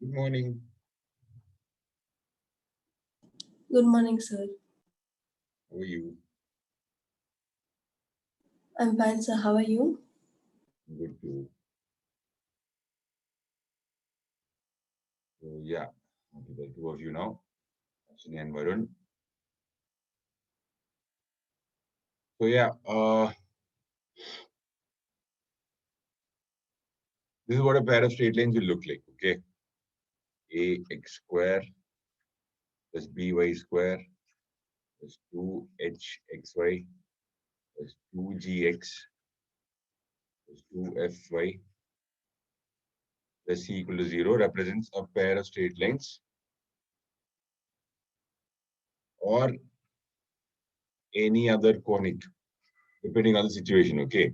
Good morning. Good morning, sir. How are you? I'm fine, sir. How are you? Good too. So yeah, okay, the two of you now, Ashwini and Varun. So yeah, this is what a pair of straight lines will look like. Okay, ax square plus by square plus 2hxy plus 2gx plus 2fy plus c equal to 0 represents a pair of straight lines or any other conic, depending on the situation. Okay.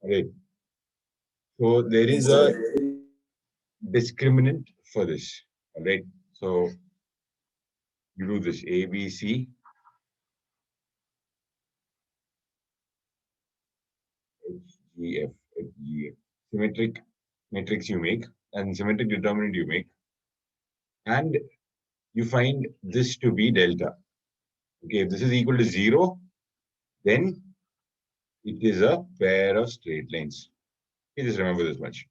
All right. So there Yes, is sir. a discriminant for this. All right. So you do this A, B, C, H, G, F, H, G, F. Symmetric matrix you make and symmetric determinant you make. And you find this to be delta. Okay, if this is equal to 0, then it is a pair of straight lines. Okay, just remember this much.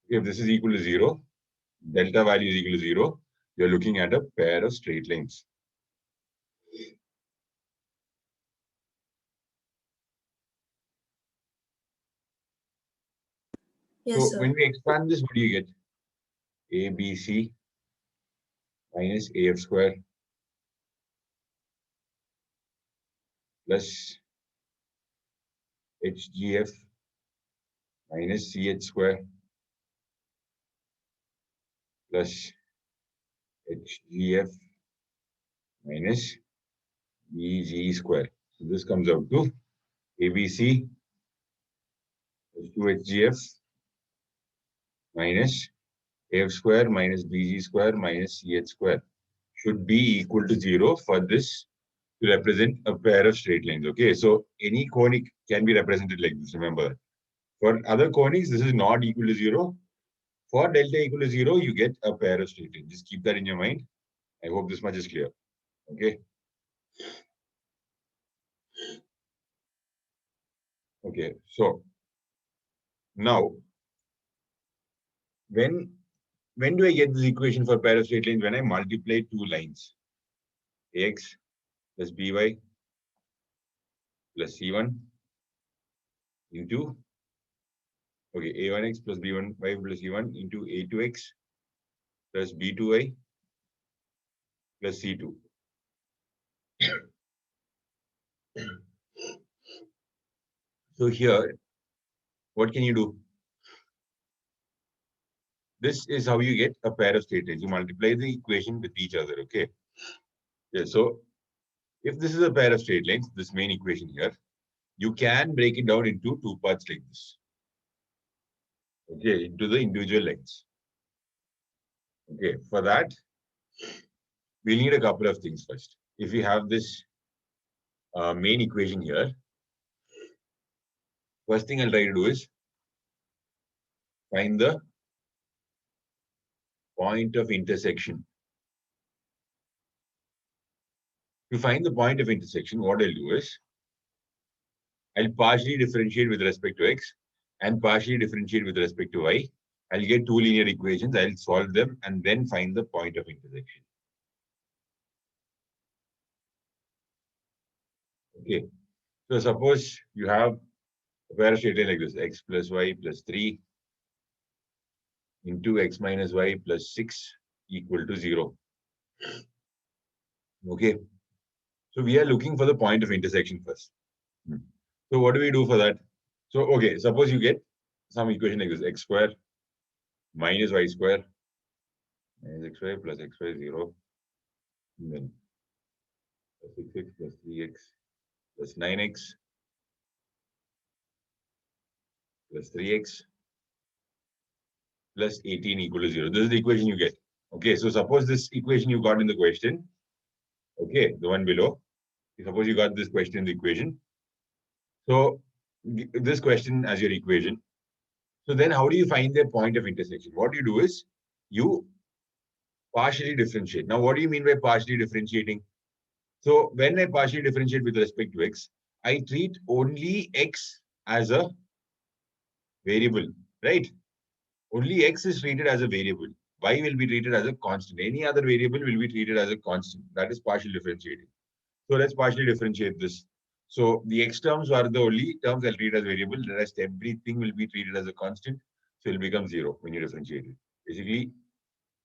Okay, if this is equal to 0, delta value is equal to 0, you're looking at a pair of straight lines. Yes, So sir. when we expand this, what do you get? ABC minus AF square plus HGF minus CH square plus HGF minus BG square. So this comes out to ABC plus 2HGF minus AF square minus BG square minus CH square should be equal to 0 for this to represent a pair of straight lines. Okay, so any conic can be represented like this. Remember that. For other conics, this is not equal to 0. For delta equal to 0, you get a pair of straight lines. Just keep that in your mind. I hope this much is clear. Okay. Okay. So now, when do I get this equation for pair of straight lines? When I multiply two lines, ax plus by plus c1 into a1x plus b1y plus c1 into a2x plus b2y plus c2. So here, what can you do? This is how you get a pair of straight lines. You multiply the equation with each other. Okay. Yeah. So if this is a pair of straight lines, this main equation here, you can break it down into two parts like this. Okay, into the individual lines. Okay, for that, we'll need a couple of things first. If we have this main equation here, first thing I'll try to do is find the point of intersection. To find the point of intersection, what I'll do is I'll partially differentiate with respect to x and partially differentiate with respect to y. I'll get two linear equations, I'll solve them and then find the point of intersection. Okay, so suppose you have a pair of straight lines like this, x plus y plus 3 into x minus y plus 6 equal to 0. Okay, so we are looking for the point of intersection first. So what do we do for that? So, okay, suppose you get some equation like this, x square minus y square minus xy plus xy 0, and then plus 6x plus 3x plus 9x plus 3x plus 18 equal to 0. This is the equation you get. Okay, so suppose this equation you got in the question, okay, the one below, suppose you got this question in the equation. So this question as your equation. So then how do you find their point of intersection? What you do is you partially differentiate. Now, what do you mean by partially differentiating? So when I partially differentiate with respect to x, I treat only x as a variable, right? Only x is treated as a variable. Y will be treated as a constant. Any other variable will be treated as a constant. That is partial differentiating. So let's partially differentiate this. So the x terms are the only terms I'll treat as variable. The rest, everything will be treated as a constant. So it will become 0 when you differentiate it. Basically,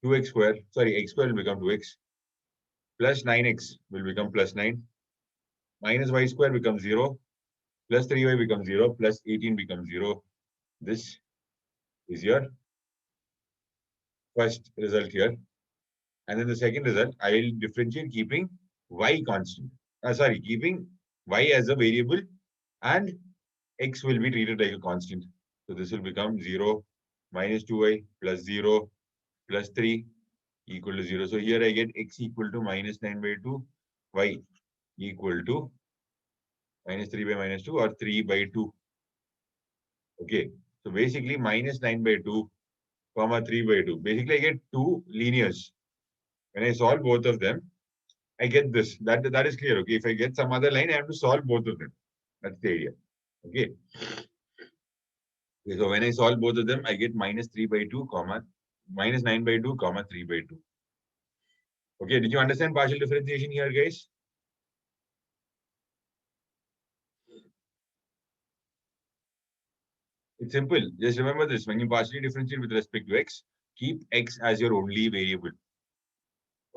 2x square, sorry, x square will become 2x, plus 9x will become plus 9, minus y square becomes 0, plus 3y becomes 0, plus 18 becomes 0. This is your first result here. And then the second result, I will differentiate keeping y constant. Keeping y as a variable and x will be treated like a constant. So this will become 0 minus 2y plus 0 plus 3 equal to 0. So here I get x equal to minus 9 by 2, y equal to minus 3 by minus 2 or 3 by 2. Okay. So basically minus 9 by 2, comma 3 by 2. Basically I get two linears. When I solve both of them, I get this. That is clear. Okay. If I get some other line, I have to solve both of them. That's the idea. Okay. So when I solve both of them, I get minus 3 by 2, comma, minus 9 by 2, comma 3 by 2. Okay. Did you understand partial differentiation here, guys? It's simple. Just remember this. When you partially differentiate with respect to x, keep x as your only variable.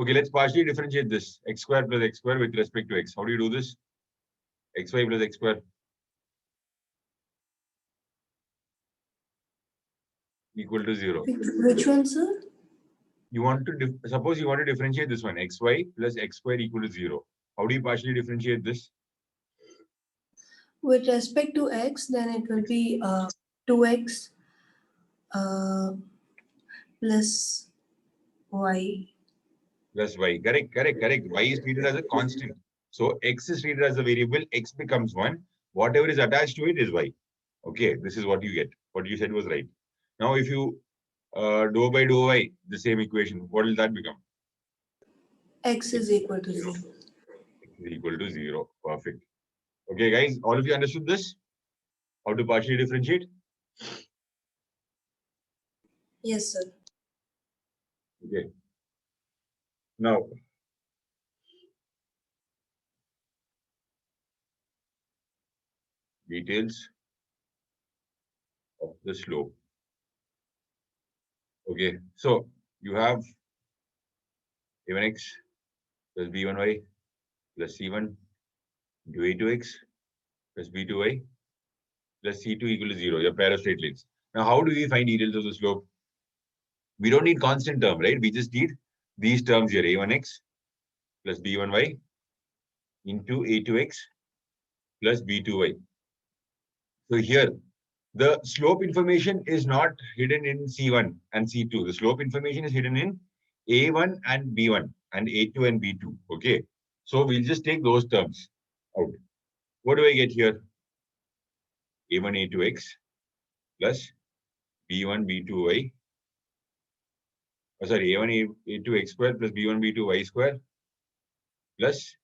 Okay, let's partially differentiate this. X square plus x square with respect to x. How do you do this? Xy plus x square equal to 0. Which one, sir? You want to suppose you want to differentiate this one. Xy plus x square equal to 0. How do you partially differentiate this? With respect to x, then it will be 2x plus y. Plus y. Correct. Y is treated as a constant. So x is treated as a variable. X becomes 1. Whatever is attached to it is y. Okay, this is what you get. What you said was right. Now, if you dou by dou y, the same equation, what will that become? X is equal to 0. X is equal to 0. Perfect. Okay, guys, all of you understood this? How to partially differentiate? Yes, sir. Okay. Now, details of the slope. Okay, so you have a1x plus b1y plus c1 into a2x plus b2y plus c2 equal to 0, your pair of straight lines. Now, how do we find details of the slope? We don't need constant term, right? We just need these terms here, a1x plus b1y into a2x plus b2y. So here, the slope information is not hidden in C1 and C2. The slope information is hidden in A1 and B1 and A2 and B2. Okay. So we'll just take those terms out. What do I get here? A1, A2x plus B1, B2y. A1, A2x square plus B1, B2y square plus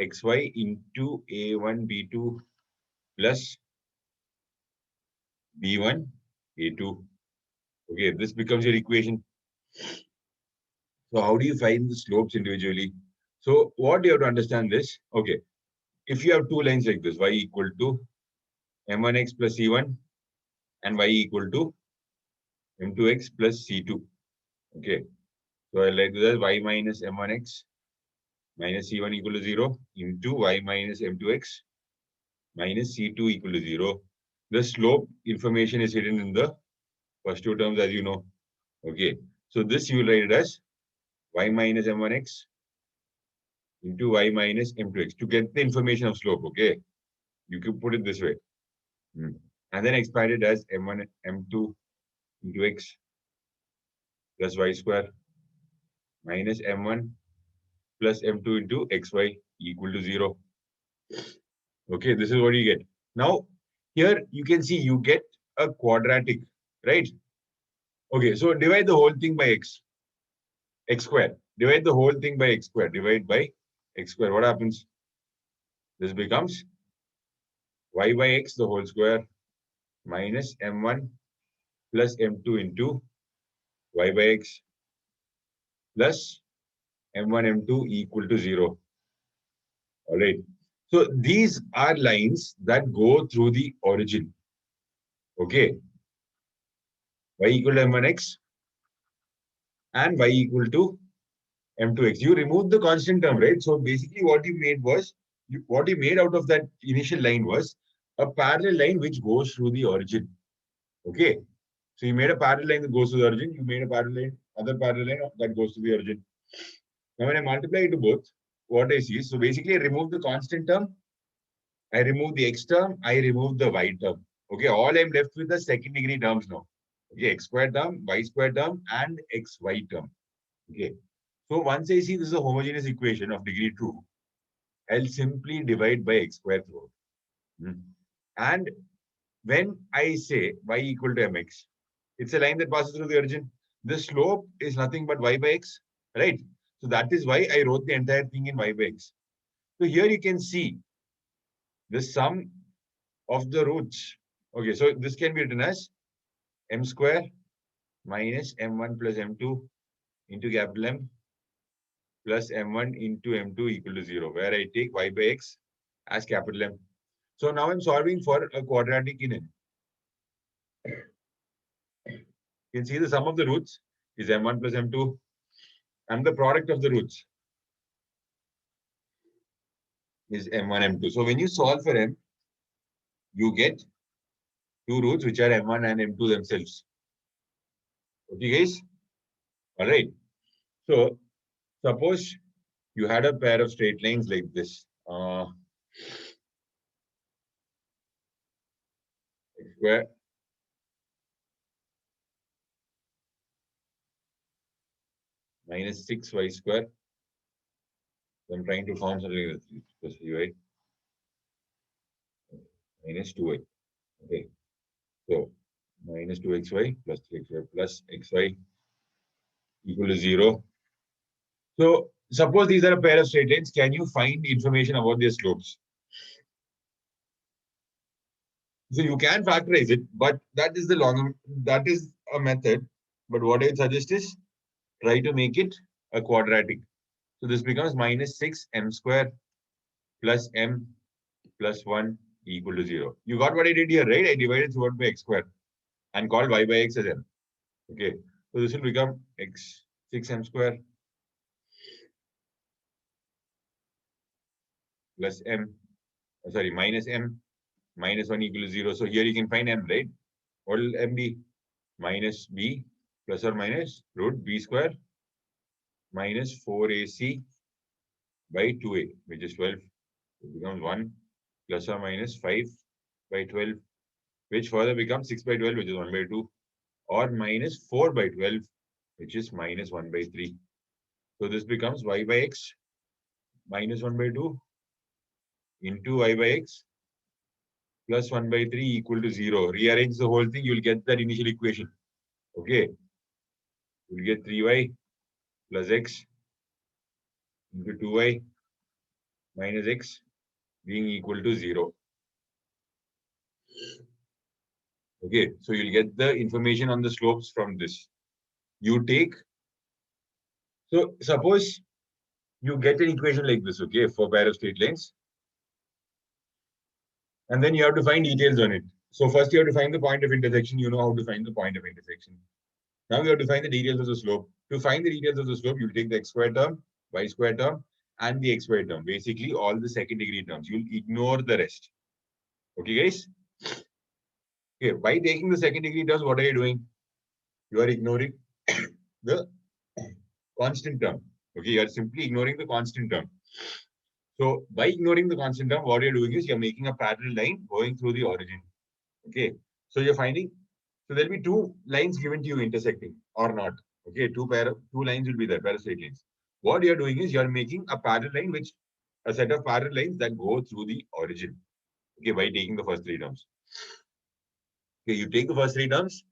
xy into A1, B2 plus B1, A2. Okay, this becomes your equation. So how do you find the slopes individually? So what you have to understand is, okay, if you have two lines like this, y equal to m1x plus c1 and y equal to m2x plus c2. Okay, so I like this y minus m1x minus c1 equal to 0 into y minus m2x minus c2 equal to 0. The slope information is hidden in the first two terms, as you know. Okay, so this you will write it as y minus m1x into y minus m2x to get the information of slope. Okay, you can put it this way. And then expand it as m1 m2 into x plus y square minus m1 plus m2 into xy equal to 0. Okay, this is what you get. Now, here you can see you get a quadratic right? Okay, so divide the whole thing by x square. Divide the whole thing by x square. Divide by x square. What happens? This becomes y by x the whole square minus m1 plus m2 into y by x plus m1 m2 equal to 0. All right. So these are lines that go through the origin. Okay. Y equal to m1x and y equal to m2x. You remove the constant term, right? So basically what you made was, what you made out of that initial line was a parallel line which goes through the origin. Okay. So you made a parallel line that goes to the origin. You made a parallel line, other parallel line that goes to the origin. Now when I multiply it to both, what I see is, so basically I remove the constant term, I remove the x term, I remove the y term. Okay, all I'm left with the second degree terms now. Okay, x square term, y square term, and xy term. Okay. So once I see this is a homogeneous equation of degree 2, I'll simply divide by x square throughout. And when I say y equal to mx, it's a line that passes through the origin. The slope is nothing but y by x, right? So that is why I wrote the entire thing in y by x. So here you can see the sum of the roots. Okay, so this can be written as m square minus m1 plus m2 into capital M plus m1 into m2 equal to 0, where I take y by x as capital M. So now I'm solving for a quadratic in N. You can see the sum of the roots is m1 plus m2 and the product of the roots is m1, m2. So when you solve for m, you get two roots which are m1 and m2 themselves. Okay, guys? All right. So suppose you had a pair of straight lines like this. X square minus 6y square. So I'm trying to form something like this. Plus 3y minus 2y. Okay. So minus 2xy plus 3xy plus xy equal to 0. So suppose these are a pair of straight lines. Can you find information about their slopes? So you can factorize it, but that is a method. But what I suggest is try to make it a quadratic. So this becomes minus 6 m square plus m plus 1 equal to 0. You got what I did here, right? I divided throughout by x square and called y by x as m. Okay. So this will become x 6m square plus m, sorry, minus m minus 1 equal to 0. So here you can find m, right? What will m be? Minus b plus or minus root b square minus 4ac by 2a, which is 12. It becomes 1 plus or minus 5 by 12, which further becomes 6 by 12, which is 1 by 2, or minus 4 by 12, which is minus 1 by 3. So this becomes y by x minus 1 by 2 into y by x plus 1 by 3 equal to 0. Rearrange the whole thing, you'll get that initial equation. Okay. You'll get 3y plus x into 2y minus x being equal to 0. Okay, so you'll get the information on the slopes from this. You take, so suppose you get an equation like this, okay, for a pair of straight lines. And then you have to find details on it. So first you have to find the point of intersection. You know how to find the point of intersection. Now you have to find the details of the slope. To find the details of the slope, you'll take the x square term, y square term, and the xy term. Basically, all the second degree terms. You'll ignore the rest. Okay, guys? Okay, by taking the second degree terms, what are you doing? You are ignoring the constant term. Okay, you are simply ignoring the constant term. So by ignoring the constant term, what you're doing is you're making a parallel line going through the origin. Okay, so you're finding, so there'll be two lines given to you intersecting or not. Okay, two lines will be there, pair of straight lines. What you're doing is you're making a parallel line, which a set of parallel lines that go through the origin. Okay, by taking the first three terms. Okay, you take the first three terms,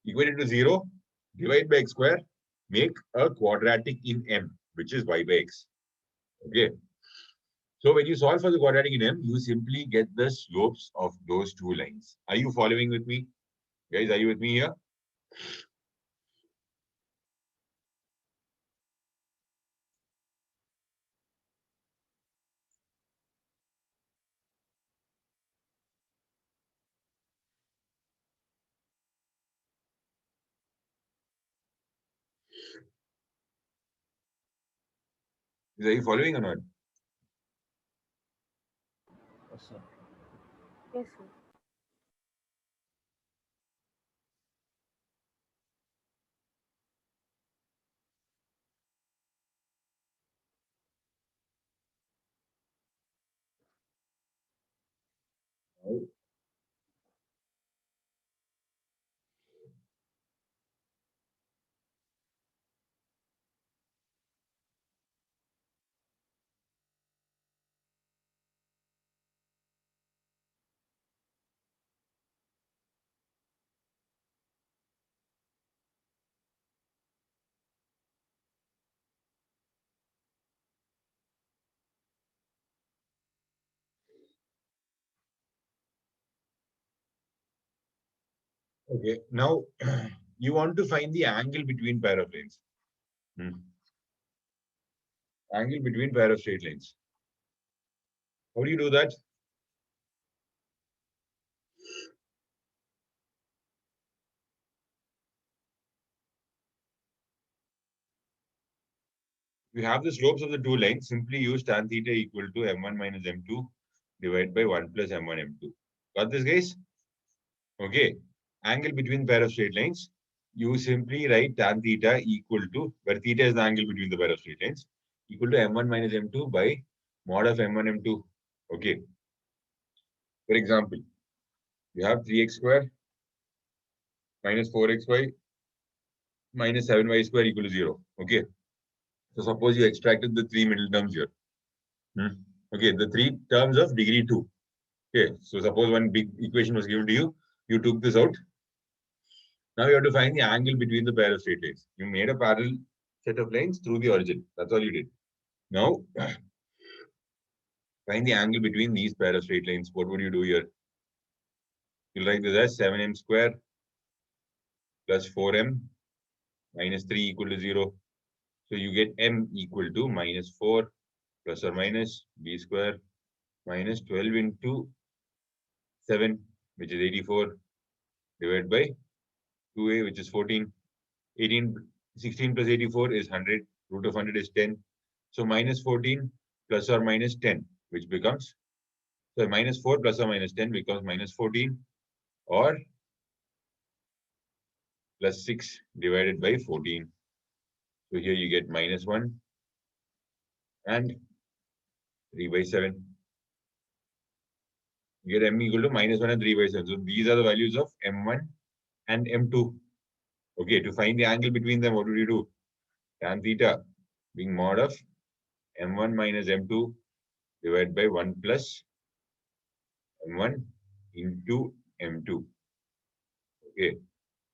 equated to 0, divide by x square, make a quadratic in M, which is y by x. Okay. So when you solve for the quadratic in M, you simply get the slopes of those two lines. Are you following with me? Guys, are you with me here? Are you following or not? Yes, sir. Yes, sir. Okay. Now you want to find the angle between pair of lines. Angle between pair of straight lines. How do you do that? You have the slopes of the two lines. Simply use tan theta equal to m1 minus m2 divided by 1 plus m1 m2. Got this, guys? Okay. Angle between pair of straight lines. You simply write tan theta equal to, where theta is the angle between the pair of straight lines, equal to m1 minus m2 by mod of m1 m2. Okay. For example, you have 3x square minus 4xy minus 7y square equal to 0. Okay. So suppose you extracted the three middle terms here. Okay, the three terms of degree 2. Okay, so suppose one big equation was given to you, you took this out. Now you have to find the angle between the pair of straight lines. You made a parallel set of lines through the origin. That's all you did. Now, find the angle between these pair of straight lines. What would you do here? You'll write this as 7m square plus 4m minus 3 equal to 0. So you get m equal to minus 4 plus or minus b square minus 12 into 7, which is 84, divided by 2a, which is 14. 18, 16 plus 84 is 100. Root of 100 is 10. So minus 14 plus or minus 10, which becomes, so minus 4 plus or minus 10 becomes minus 14, or plus 6 divided by 14. So here you get minus 1 and 3 by 7. You get m equal to minus 1 and 3 by 7. So these are the values of m1 and m2. Okay, to find the angle between them, what would you do? Tan theta being mod of m1 minus m2 divided by 1 plus m1 into m2. Okay,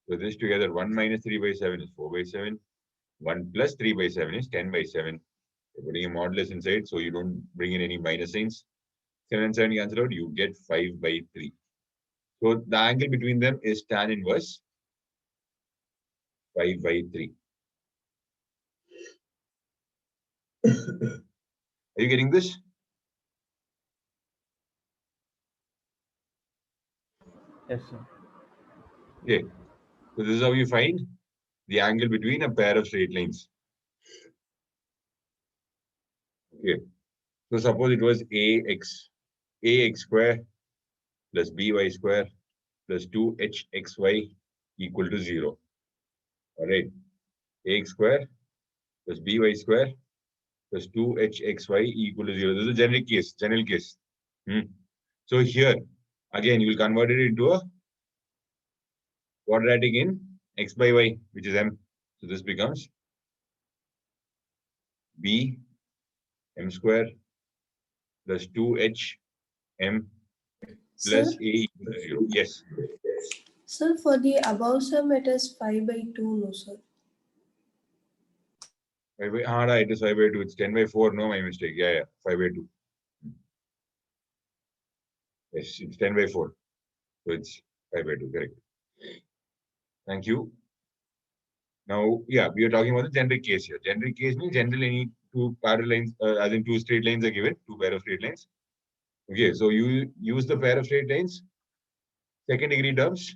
so this together 1 minus 3 by 7 is 4 by 7. 1 plus 3 by 7 is 10 by 7. You're putting a modulus inside so you don't bring in any minus signs. 7 and 7 cancel out, you get 5 by 3. So the angle between them is tan inverse 5 by 3. Are you getting this? Yes, sir. Okay, so this is how you find the angle between a pair of straight lines. Okay, so suppose it was ax square plus by square plus 2hxy equal to 0. All right, ax square plus by square plus 2hxy equal to 0. This is a general case. So here, again, you will convert it into a quadratic in x by y, which is m. So this becomes b m square plus 2h m Sir, plus a equal to 0. Yes. Sir, for the above sum, it is 5/2, no, sir. It is 5/2. It's 10/4. No, my mistake. Yeah, 5/2. Yes, it's 10/4. So it's 5/2. Correct. Thank you. Now, yeah, we are talking about the generic case here. Generic case means generally any two parallel lines, as in two straight lines are given, two pair of straight lines. Okay, so you use the pair of straight lines, second degree terms,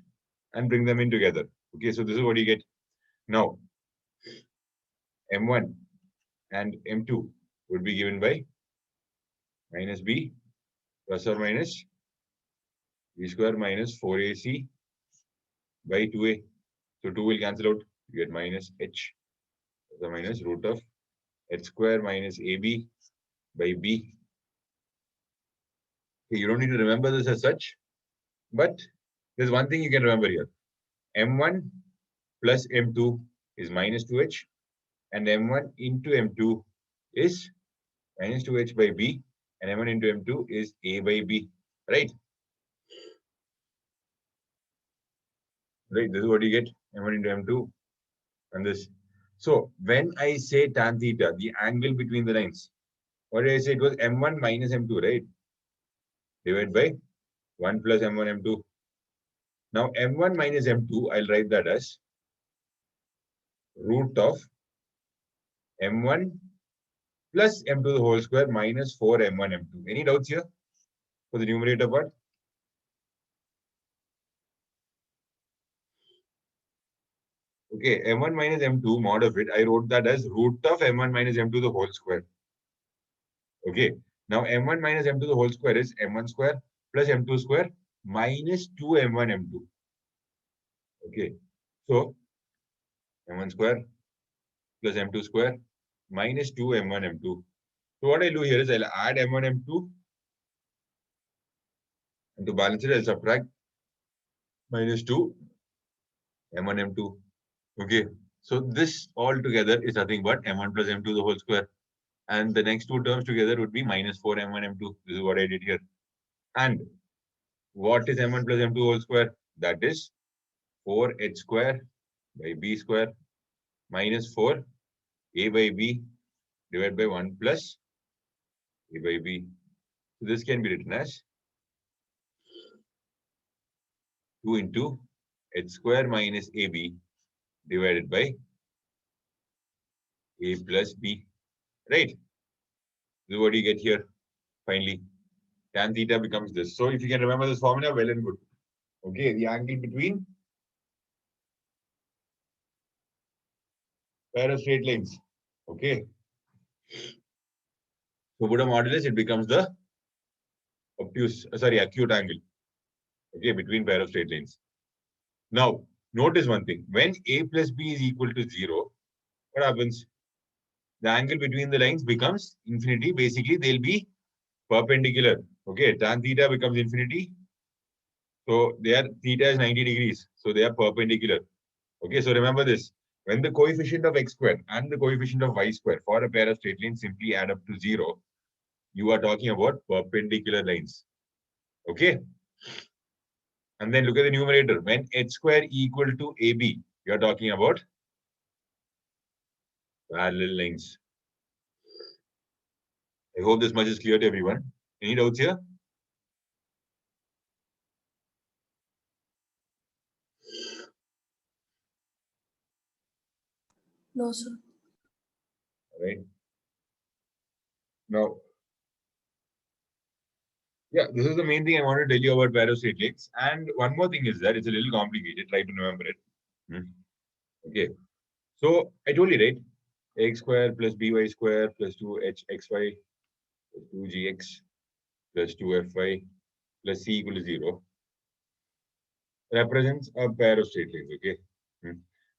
and bring them in together. Okay, so this is what you get. Now, M1 and M2 would be given by minus B plus or minus B square minus 4AC by 2A. So 2 will cancel out. You get minus H plus or minus root of H square minus AB by B. Okay, you don't need to remember this as such, but there's one thing you can remember here. M1 plus M2 is minus 2H, and M1 into M2 is minus 2H by B, and M1 into M2 is A by B, right? Right, this is what you get, M1 into M2, and this. So when I say tan theta, the angle between the lines, what did I say? It was M1 minus M2, right? Divided by 1 plus M1 M2. Now M1 minus M2, I'll write that as root of M1 plus M2 to the whole square minus 4 M1 M2. Any doubts here for the numerator part? Okay, M1 minus M2 mod of it, I wrote that as root of M1 minus M2 to the whole square. Okay, now M1 minus M2 to the whole square is M1 square plus M2 square minus 2 M1 M2. Okay, so M1 square plus M2 square minus 2 M1 M2. So what I'll do here is I'll add M1 M2, and to balance it, I'll subtract minus 2 M1 M2. Okay, so this all together is nothing but M1 plus M2 the whole square. And the next two terms together would be minus 4 M1 M2. This is what I did here. And what is M1 plus M2 whole square? That is 4H square by B square minus 4 A by B divided by 1 plus A by B. So this can be written as 2 into H square minus AB divided by A plus B. Right? This is what you get here finally. Tan theta becomes this. So if you can remember this formula, well and good. Okay, the angle between pair of straight lines. Okay. So put a modulus, it becomes the acute angle. Okay, between pair of straight lines. Now, notice one thing. When A plus B is equal to 0, what happens? The angle between the lines becomes infinity. Basically, they'll be perpendicular. Okay, tan theta becomes infinity. So their theta is 90 degrees. So they are perpendicular. Okay, so remember this. When the coefficient of x square and the coefficient of y square for a pair of straight lines simply add up to 0, you are talking about perpendicular lines. Okay. And then look at the numerator. When h square equal to AB, you are talking about parallel lines. I hope this much is clear to everyone. Any doubts here? No, sir. All right. Now, yeah, this is the main thing I want to tell you about pair of straight lines. And one more thing is that it's a little complicated. Try to remember it. Okay. So I told you, right? X square plus by square plus 2hxy plus 2gx plus 2fy plus c equal to 0 represents a pair of straight lines. Okay.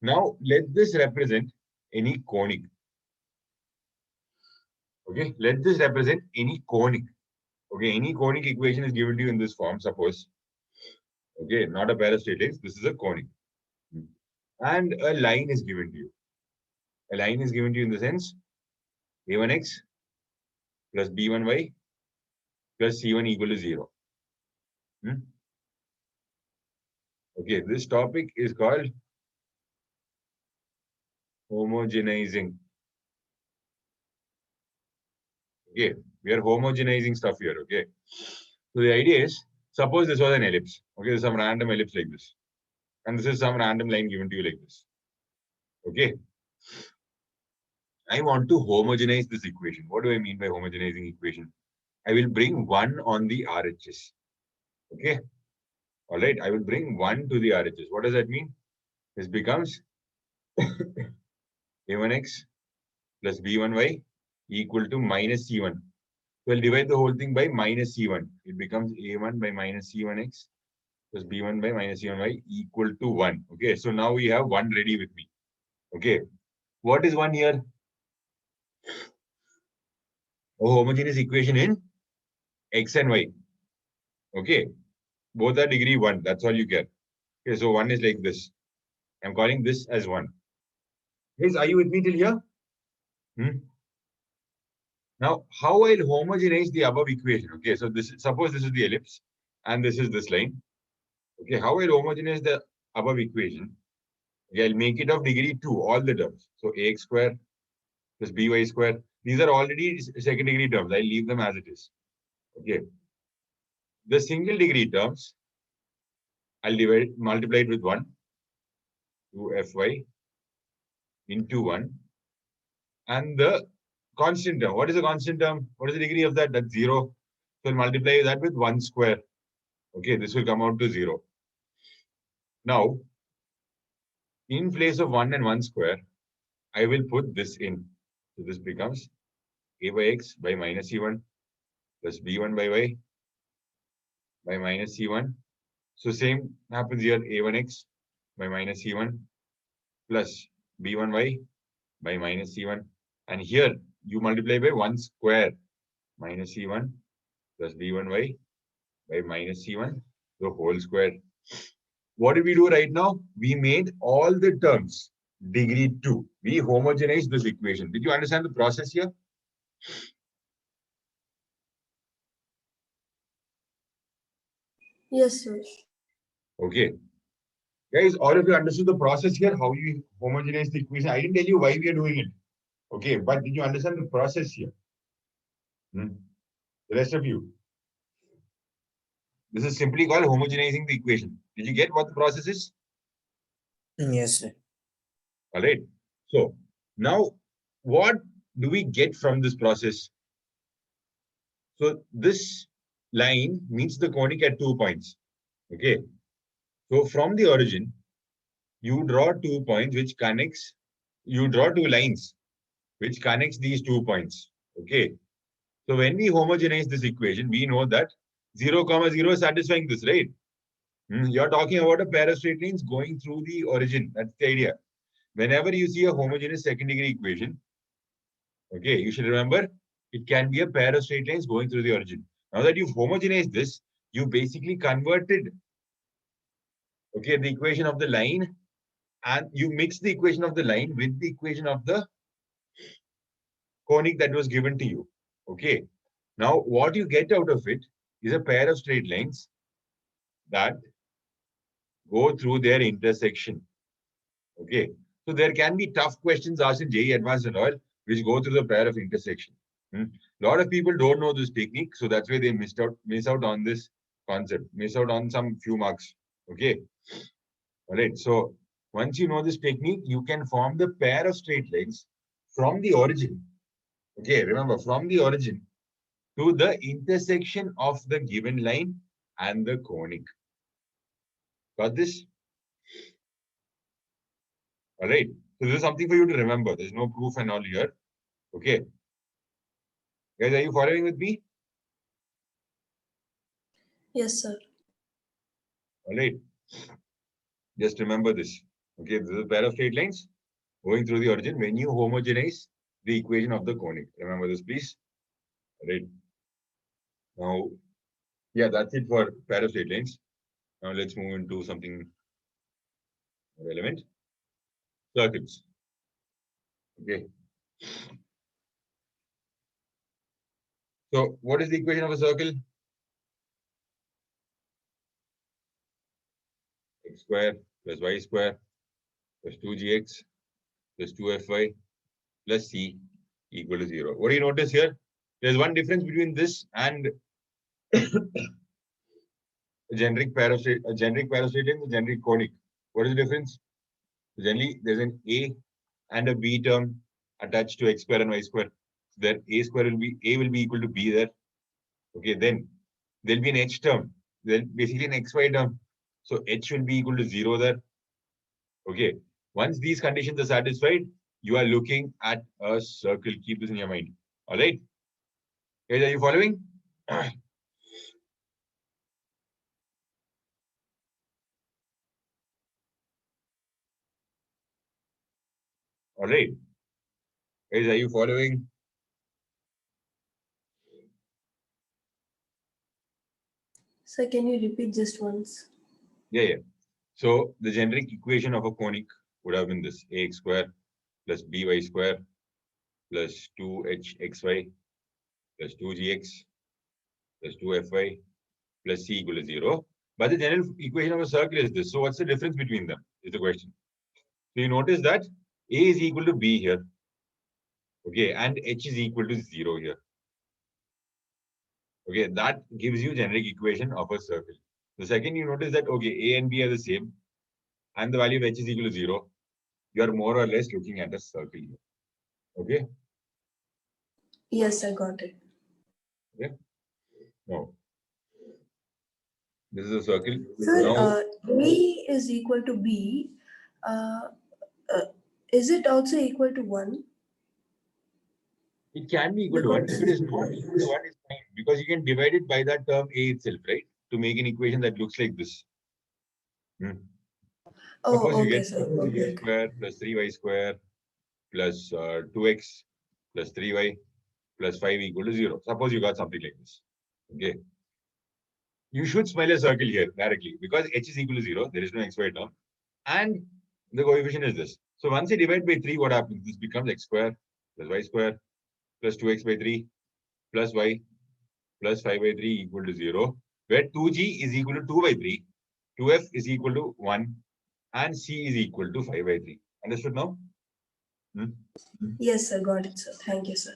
Now let this represent any conic. Okay. Let this represent any conic. Okay. Any conic equation is given to you in this form. Suppose. Okay. Not a pair of straight lines. This is a conic. And a line is given to you. A line is given to you in the sense a1x plus b1y plus c1 equal to 0. Okay, this topic is called homogenizing. Okay, we are homogenizing stuff here. Okay, so the idea is, suppose this was an ellipse. Okay, there's some random ellipse like this, and this is some random line given to you like this. Okay, I want to homogenize this equation. What do I mean by homogenizing equation? I will bring 1 on the RHS. Okay, all right, I will bring 1 to the RHS. What does that mean? This becomes a1x plus b1y equal to minus c1. So I'll divide the whole thing by minus c1. It becomes a1 by minus c1x plus b1 by minus c1y equal to 1. Okay, so now we have 1 ready with me. Okay, what is 1 here? A homogeneous equation in x and y. Okay, both are degree 1. That's all you get. Okay, so 1 is like this. I'm calling this as 1. Guys, are you with me till here? Now, how I'll homogenize the above equation? Okay, so this, suppose this is the ellipse and this is this line. Okay, how I'll homogenize the above equation? Okay, I'll make it of degree 2, all the terms. So ax square plus by square. These are already second degree terms. I'll leave them as it is. Okay. The single degree terms, I'll multiply it with 1, 2fy into 1. And the constant term. What is the constant term? What is the degree of that? That's 0. So I'll multiply that with 1 square. Okay, this will come out to 0. Now, in place of 1 and 1 square, I will put this in. So this becomes a by x by minus c1 plus b1 by y by minus c1. So same happens here, a1x by minus c1 plus b1y by minus c1. And here you multiply by 1 square minus c1 plus b1y by minus c1, the whole square. What did we do right now? We made all the terms degree 2. We homogenized this equation. Did you understand the process here? Yes, sir. Okay. Guys, all of you understood the process here, how you homogenize the equation. I didn't tell you why we are doing it. Okay, but did you understand the process here? The rest of you. This is simply called homogenizing the equation. Did you get what the process is? Yes, sir. All right. So now what do we get from this process? So this line meets the conic at 2 points. Okay. So from the origin, you draw 2 points which connects, you draw 2 lines which connects these 2 points. Okay. So when we homogenize this equation, we know that 0, 0 is satisfying this, right? You're talking about a pair of straight lines going through the origin. That's the idea. Whenever you see a homogeneous second degree equation, okay, you should remember it can be a pair of straight lines going through the origin. Now that you've homogenized this, you basically converted, okay, the equation of the line, and you mix the equation of the line with the equation of the conic that was given to you. Okay. Now, what you get out of it is a pair of straight lines that go through their intersection. Okay. So there can be tough questions asked in JEE Advanced and all, which go through the pair of intersection. A lot of people don't know this technique, so that's why they miss out on this concept, miss out on some few marks. Okay. All right. So once you know this technique, you can form the pair of straight lines from the origin. Okay. Remember, from the origin to the intersection of the given line and the conic. Got this? All right. So this is something for you to remember. There's no proof and all here. Okay. Guys, are you following with me? Yes, sir. All right. Just remember this. Okay, this is a pair of straight lines going through the origin when you homogenize the equation of the conic. Remember this, please. All right. Now, yeah, that's it for pair of straight lines. Now let's move into something relevant. Circles. Okay. So what is the equation of a circle? x square plus y square plus 2gx plus 2fy plus c equal to 0. What do you notice here? There's one difference between this and a generic parasite and a generic conic. What is the difference? Generally, there's an a and a b term attached to x square and y square. So that a will be equal to b there. Okay, then there'll be an h term, then basically an xy term. So h will be equal to 0 there. Okay, once these conditions are satisfied, you are looking at a circle. Keep this in your mind. All right, guys, are you following? All right, guys, are you following? So can you repeat just once? Yeah. So the generic equation of a conic would have been this: ax square plus by square plus 2hxy plus 2gx plus 2fy plus c equal to 0. But the general equation of a circle is this. So what's the difference between them is the question. So you notice that a is equal to b here. Okay, and h is equal to 0 here. Okay, that gives you generic equation of a circle. The second you notice that, okay, a and b are the same and the value of h is equal to 0. You are more or less looking at a circle here. Okay. Yes, I got it. Okay. Now, this is a circle. Sir, Now, A is equal to B. Uh, is it also equal to 1? it can be equal to 1. If it is not equal to 1, it's fine because you can divide it by that term a itself, right? To make an equation that looks like this. Oh, Suppose you okay, get sir. 3x square plus 3y square plus 2x plus 3y plus 5 equal to 0. Suppose you got something like this. Okay. You should smile a circle here directly because h is equal to 0. There is no xy term. And the coefficient is this. So once you divide by 3, what happens? This becomes x square plus y square plus 2x by 3 plus y plus 5 by 3 equal to 0, where 2g is equal to 2 by 3, 2f is equal to 1, and c is equal to 5 by 3. Understood now? Yes, sir. Got it, sir. Thank you, sir.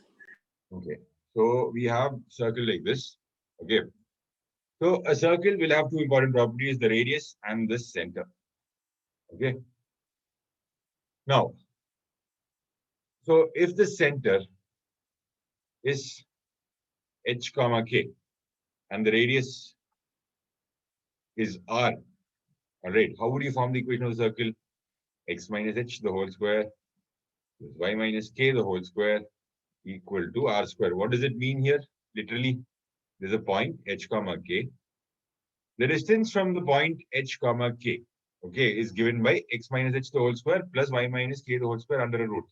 Okay. So we have circle like this. Okay. So a circle will have two important properties, the radius and the center. Okay. Now, so if the center is h comma k and the radius is r, all right, how would you form the equation of the circle? X minus h the whole square plus y minus k the whole square equal to r square. What does it mean here? Literally, there's a point h comma k. The distance from the point h comma k, okay, is given by x minus h the whole square plus y minus k the whole square under a root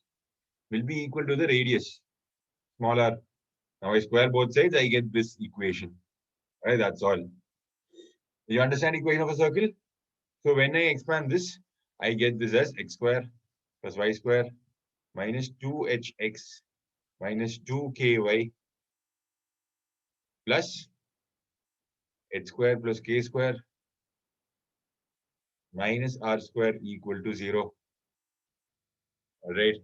will be equal to the radius, small r. Now I square both sides, I get this equation. Right, that's all. You understand equation of a circle? So when I expand this, I get this as x square plus y square minus 2hx minus 2ky plus h square plus k square minus r square equal to 0. All right.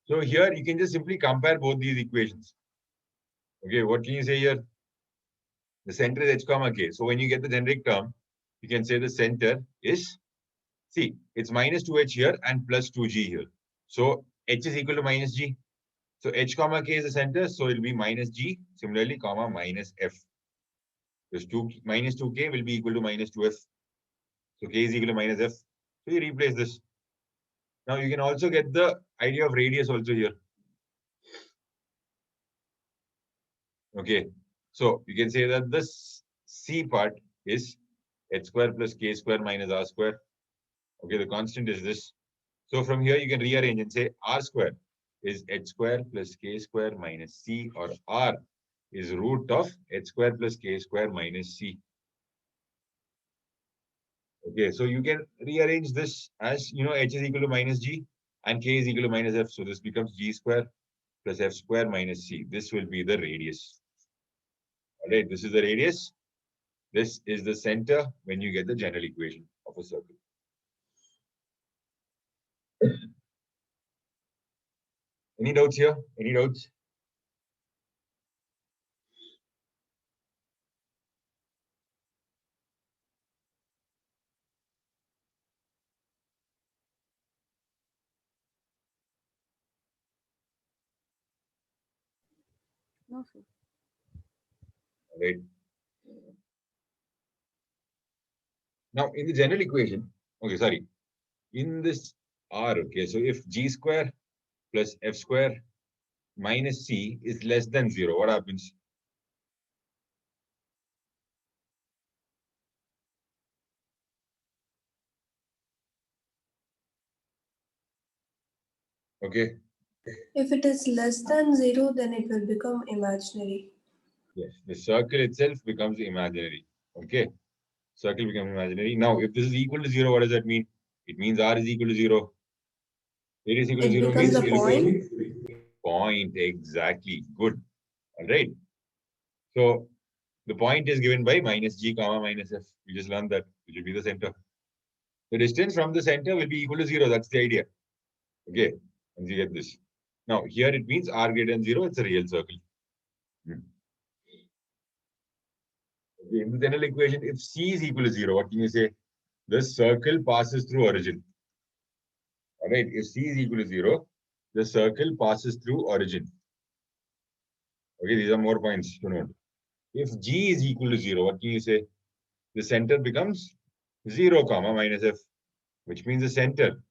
So here you can just simply compare both these equations. Okay, what can you say here? The center is h comma k. So when you get the generic term, you can say the center is, see, it's minus 2h here and plus 2g here. So h is equal to minus g. So h comma k is the center, so it will be minus g, similarly, comma minus f. Because 2 minus 2k will be equal to minus 2f. So k is equal to minus f. So you replace this. Now you can also get the idea of radius also here. Okay. So you can say that this c part is h square plus k square minus r square. Okay, the constant is this. So from here you can rearrange and say r square is h square plus k square minus c, or r is root of h square plus k square minus c. Okay, so you can rearrange this as, h is equal to minus g and k is equal to minus f. So this becomes g square plus f square minus c. This will be the radius. All right, this is the radius. This is the center when you get the general equation of of a circle. Any doubts here? Any doubts? No, sir. Right. Now, in the general equation, okay, sorry, in this R, okay, so if G square plus F square minus C is less than 0, what happens? Okay, If it is less than 0, then it will become imaginary. yes, the circle itself becomes imaginary. Okay, circle becomes imaginary. Now, if this is equal to 0, what does that mean? It means R is equal to 0. Radius equal to It 0 becomes means a point. point, exactly. Good. All right. So the point is given by minus G comma minus F. We just learned that, which will be the center. The distance from the center will be equal to 0. That's the idea. Okay, once you get this. Now, here it means R greater than 0, it's a real circle. Hmm. Okay, in the general equation, if C is equal to 0, what can you say? The circle passes through origin. All right, if C is equal to 0, the circle passes through origin. Okay, these are more points to note. If G is equal to 0, what can you say? The center becomes 0 comma minus F, which means the center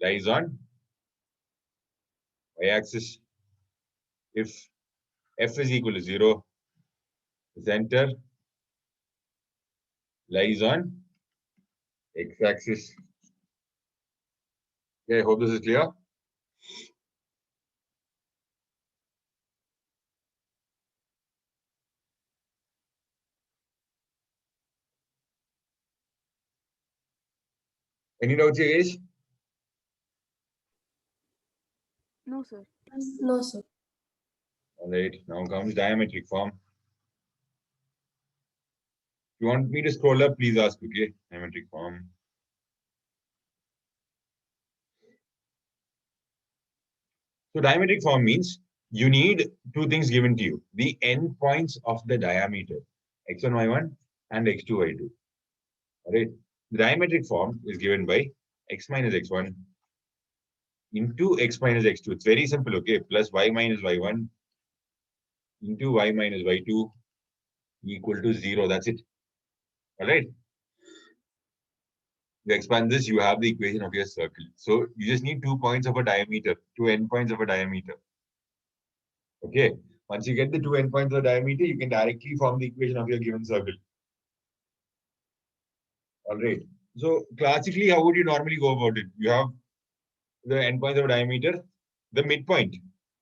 lies on y-axis. If F is equal to 0, the center lies on x-axis. Okay, I hope this is clear. Any doubts here, guys? No, sir. No, sir. All right, now comes diametric form. If you want me to scroll up, please ask, okay? Diametric form. So diametric form means you need two things given to you. The endpoints of the diameter, x1, y1 and x2, y2. All right. The diametric form is given by x minus x1 into x minus x2. It's very simple, okay? Plus y minus y1 into y minus y2 equal to 0. That's it. All right. You expand this, you have the equation of your circle. So you just need 2 points of a diameter, 2 endpoints of a diameter. Okay. Once you get the 2 endpoints of the diameter, you can directly form the equation of your given circle. All right. So classically, how would you normally go about it? You have the endpoints of a diameter, the midpoint,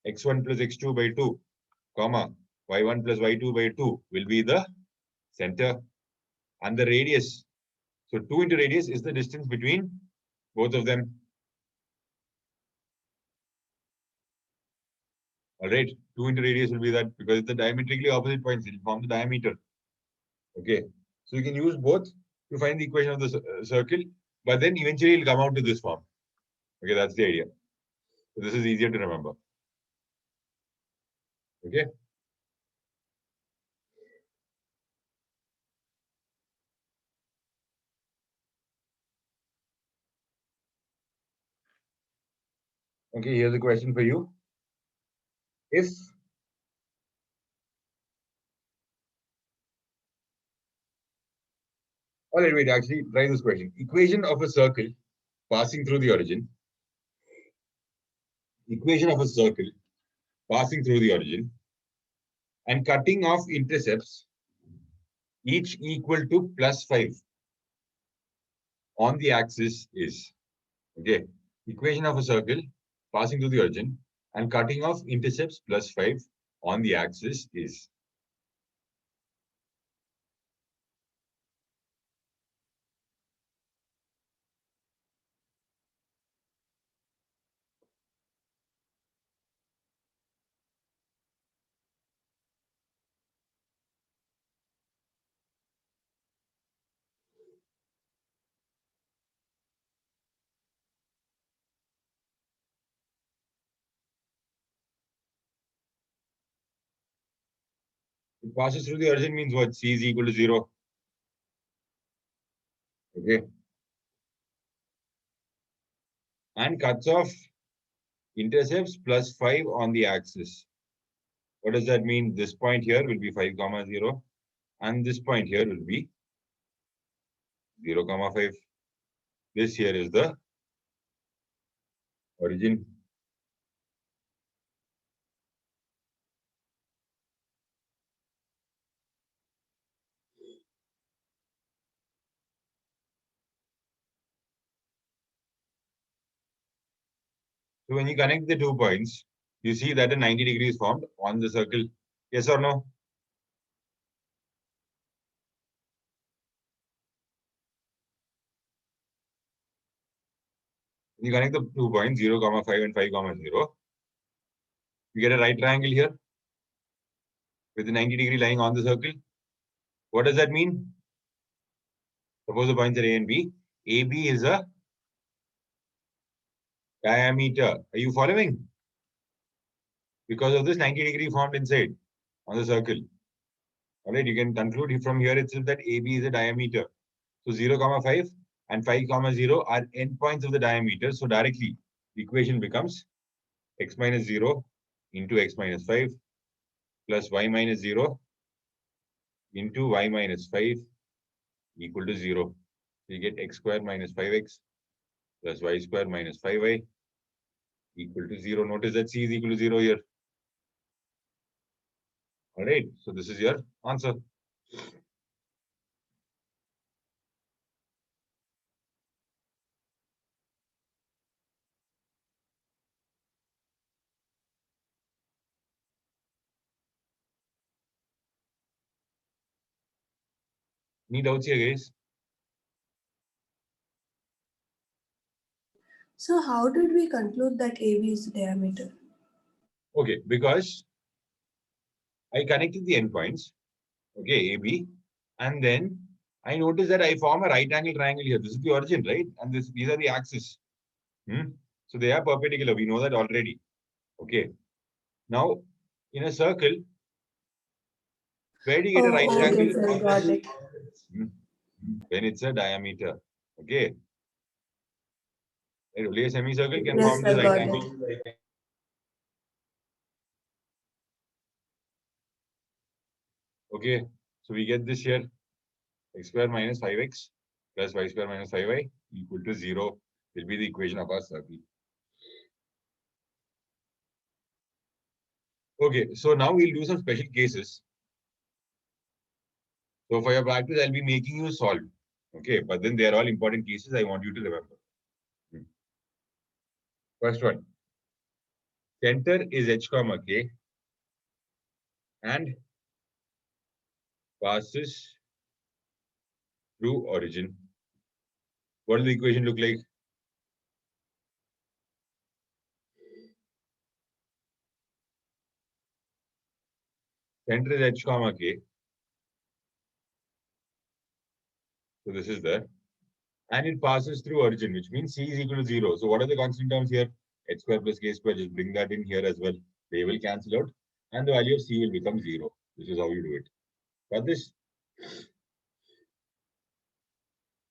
x1 plus x2 by 2, comma, y1 plus y2 by 2 will be the center, and the radius. So 2 into radius is the distance between both of them. All right, 2 into radius will be that, because it's the diametrically opposite points, it will form the diameter. Okay, so you can use both to find the equation of the circle, but then eventually it'll come out to this form. Okay, that's the idea. So this is easier to remember. Okay. Okay, here's a question for you. If all right, wait, actually try this question. Equation of a circle passing through the origin. Equation of a circle passing through the origin and cutting off intercepts each equal to plus 5 on the axis is, okay, equation of a circle passing through the origin and cutting off intercepts plus 5 on the axis is. It passes through the origin means what? C is equal to 0. Okay. And cuts off intercepts plus 5 on the axis. What does that mean? This point here will be 5, 0. And this point here will be 0, 5. This here is the origin. So when you connect the 2 points, you see that a 90 degrees formed on the circle. Yes or no? When you connect the 2 points, 0, 5 and 5, 0, you get a right triangle here with the 90 degree lying on the circle. What does that mean? Suppose the points are A and B. AB is a diameter. Are you following? Because of this 90 degree formed inside on the circle. All right, you can conclude from here itself that AB is a diameter. So 0, 5 and 5, 0 are endpoints of the diameter. So directly, the equation becomes x minus 0 into x minus 5 plus y minus 0 into y minus 5 equal to 0. So you get x square minus 5x plus y square minus 5y equal to 0. Notice that c is equal to 0 here. All right, so this is your answer. Any doubts here, guys? So how did we conclude that AB is the diameter? Okay, because I connected the endpoints, okay, AB, and then I noticed that I form a right angle triangle here. This is the origin, right? And these are the axes. So they are perpendicular. We know that already. Okay. Now, in a circle, where do you get a right okay, angle? sir, got it. When it's a diameter. Okay. Only a semicircle can Yes, form this sir, right got angle. it. Okay. So we get this here. X square minus 5x plus y square minus 5y equal to 0 will be the equation of our circle. Okay, so now we'll do some special cases. So for your practice, I'll be making you solve. Okay, but then they are all important cases I want you to remember. First one. Center is h comma k and passes through origin. What does the equation look like? Center is h comma k. So this is there. And it passes through origin, which means c is equal to 0. So what are the constant terms here? H square plus k square. Just bring that in here as well. They will cancel out. And the value of c will become 0. This is how you do it. Got this?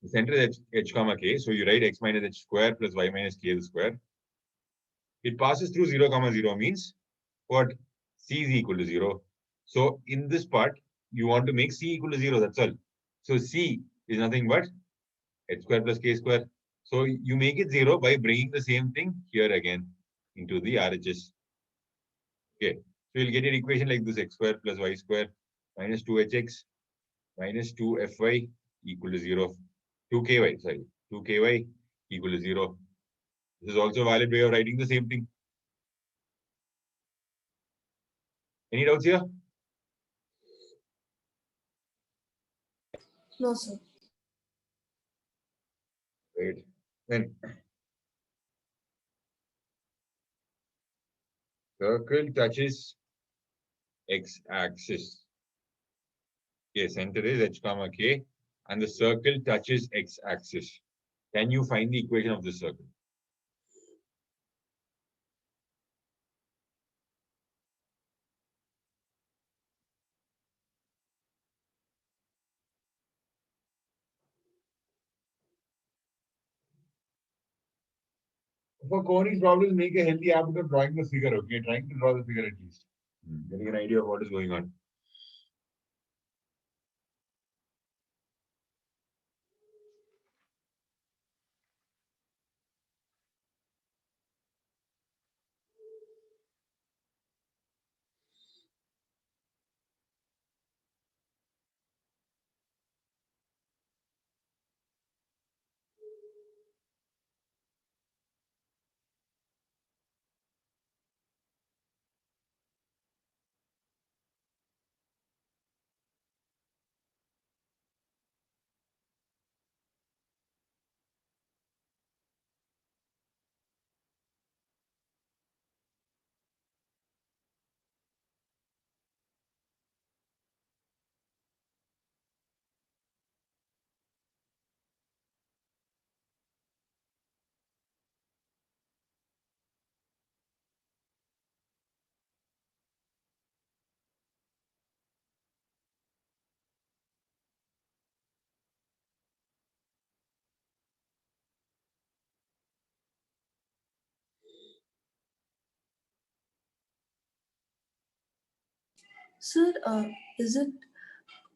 The center is h comma k. So you write x minus h square plus y minus k the square. It passes through 0 comma 0 means what? C is equal to 0. So in this part, you want to make c equal to 0. That's all. So c is nothing but h square plus k square. So you make it 0 by bringing the same thing here again into the RHS. Okay. So you'll get an equation like this: x square plus y square minus 2hx minus 2fy equal to 0. 2ky, sorry. 2ky equal to 0. This is also a valid way of writing the same thing. Any doubts here? No, sir. Right. Then circle touches x-axis. Okay, center is h comma k, and the circle touches x-axis. Can you find the equation of this circle? For conic problems, make a healthy habit of drawing the figure, okay? Trying to draw the figure at least. Getting an idea of what is going on. Sir, is it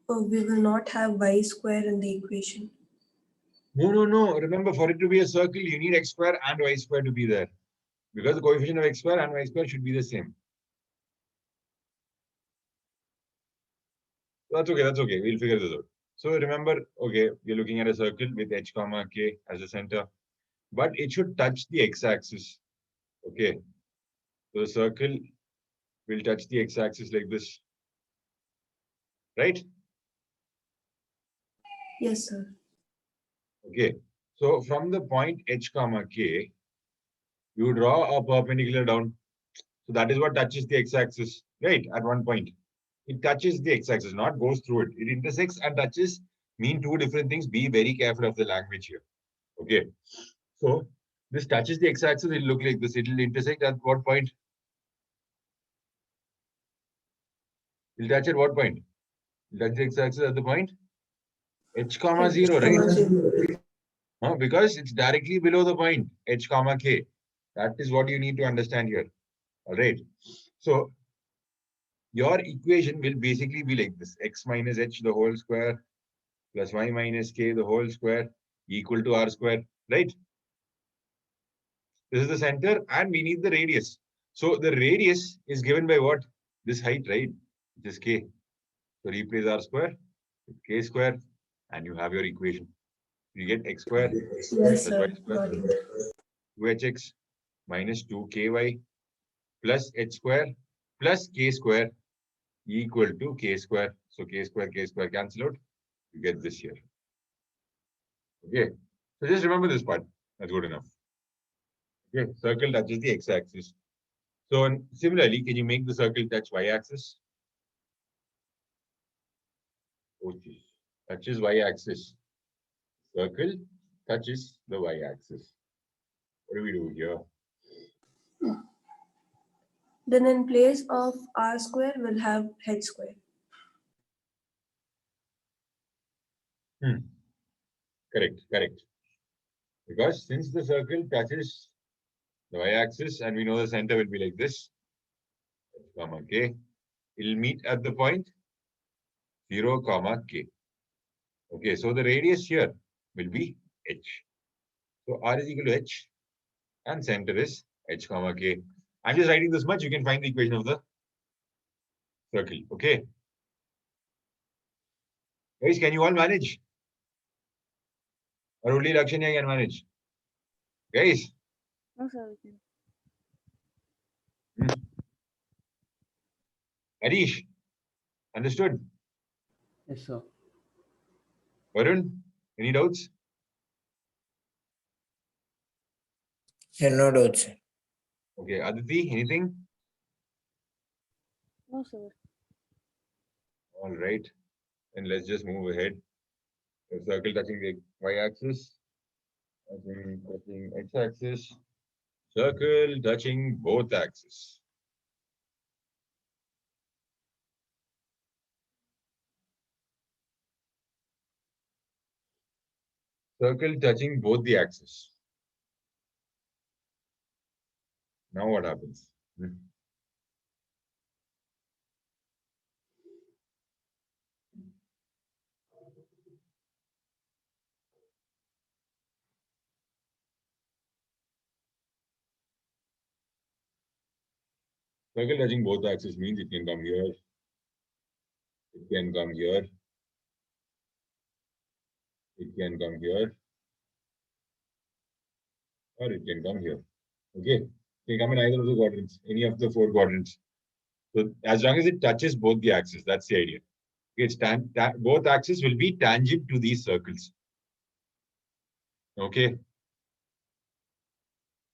we will not have y square in the equation? No. Remember, for it to be a circle, you need x square and y square to be there. Because the coefficient of x square and y square should be the same. That's okay. We'll figure this out. So remember, okay, we're looking at a circle with h comma k as a center, but it should touch the x-axis. Okay. So the circle will touch the x-axis like this. Right? Yes, sir. Okay. So from the point h comma k, you draw a perpendicular down. So that is what touches the x-axis, right? At one point. It touches the x-axis, not goes through it. It intersects and touches mean two different things. Be very careful of the language here. Okay. So this touches the x-axis, it'll look like this. It'll intersect at what point? It'll touch at what point? It'll touch the x-axis at the point h comma 0, right? Comma zero. Because it's directly below the point h comma k. That is what you need to understand here. All right. So your equation will basically be like this: x minus h the whole square plus y minus k the whole square equal to r square, right? This is the center and we need the radius. So the radius is given by what? This height, right? This k. So replace r square with k square and you have your equation. You get x square Yes, plus sir. y square Got it. 2hx minus 2ky plus h square plus k square equal to k square. So k square cancel out. You get this here. Okay. So just remember this part. That's good enough. Okay. Circle touches the x-axis. So similarly, can you make the circle touch y-axis? Okay. Touches y-axis. Circle touches the y-axis. What do we do here? Then in place of r square, we'll have h square. Correct. Because since the circle touches the y-axis and we know the center will be like this, comma k, it'll meet at the point 0, comma k. Okay, so the radius here will be h. So r is equal to h and center is h, comma k. I'm just writing this much, you can find the equation of the circle. Okay. Guys, can you all manage? Or only Lakshanya can manage? Guys? No, sir, we can. Harish? Understood? Yes, sir. Varun? Any doubts? No doubt, sir. Okay, Aditi, anything? No, sir. All right. And let's just move ahead. The circle touching the y-axis, touching x-axis, circle touching both axes. Circle touching both the axes. Now what happens? Circle touching both axes means it can come here, it can come here, it can come here, or it can come here. Okay, it can come in either of the quadrants, any of the 4 quadrants. So as long as it touches both the axes, that's the idea. It's both axes will be tangent to these circles. Okay.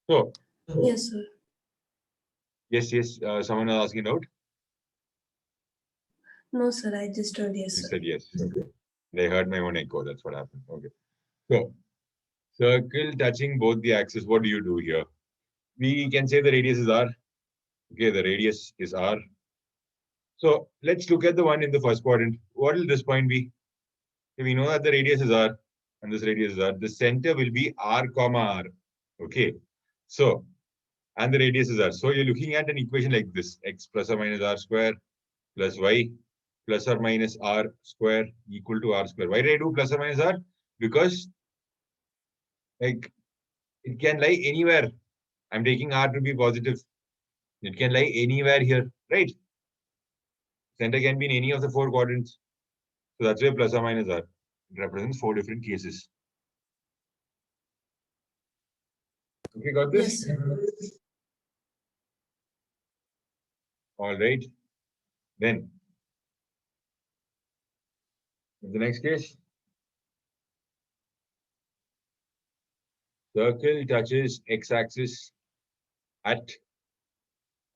So Yes, sir. yes, someone was asking out. No, sir. I just told yes, You sir. said yes. Okay. They heard my own echo. That's what happened. Okay. So circle touching both the axes. What do you do here? We can say the radius is r. Okay, the radius is r. So let's look at the one in the first quadrant. What will this point be? So we know that the radius is r and this radius is r. The center will be r comma r. Okay. So, and the radius is r. So you're looking at an equation like this: x plus or minus r square plus y plus or minus r square equal to r square. Why did I do plus or minus r? Because like it can lie anywhere. I'm taking r to be positive. It can lie anywhere here, right? Center can be in any of the 4 quadrants. So that's why plus or minus r. It represents 4 different cases. Okay, got this? Yes, sir. All right. Then the next case. Circle touches x-axis at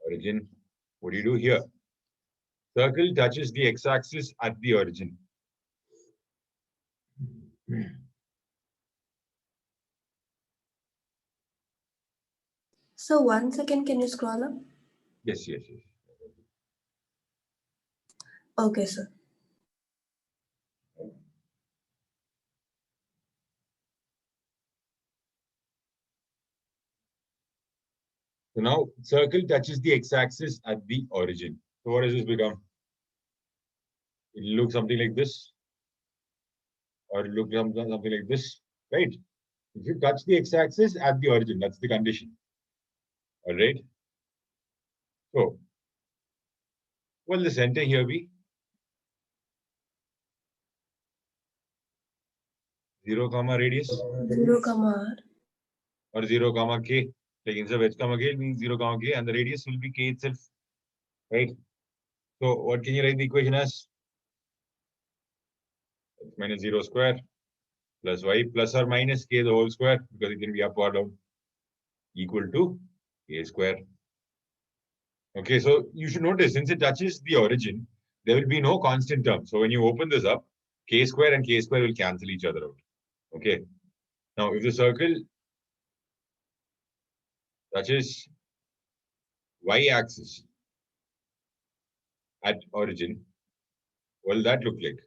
origin. What do you do here? Circle touches the x-axis at the origin. So 1 second, can you scroll up? Yes. Okay, sir. So now circle touches the x-axis at the origin. So what does this become? It will look something like this, or it look something like this, right? If you touch the x-axis at the origin, that's the condition. All right. So, what will the center here be? 0 comma radius 0 comma r. or 0 comma k. Like instead of h comma k, it means 0 comma k, and the radius will be k itself, right? So, what can you write the equation as? X minus 0 square plus y plus or minus k the whole square, because it can be up or down, equal to k square. Okay, so you should notice, since it touches the origin, there will be no constant term. So when you open this up, k square and k square will cancel each other out. Okay. Now, if the circle touches y-axis at origin, what will that look like?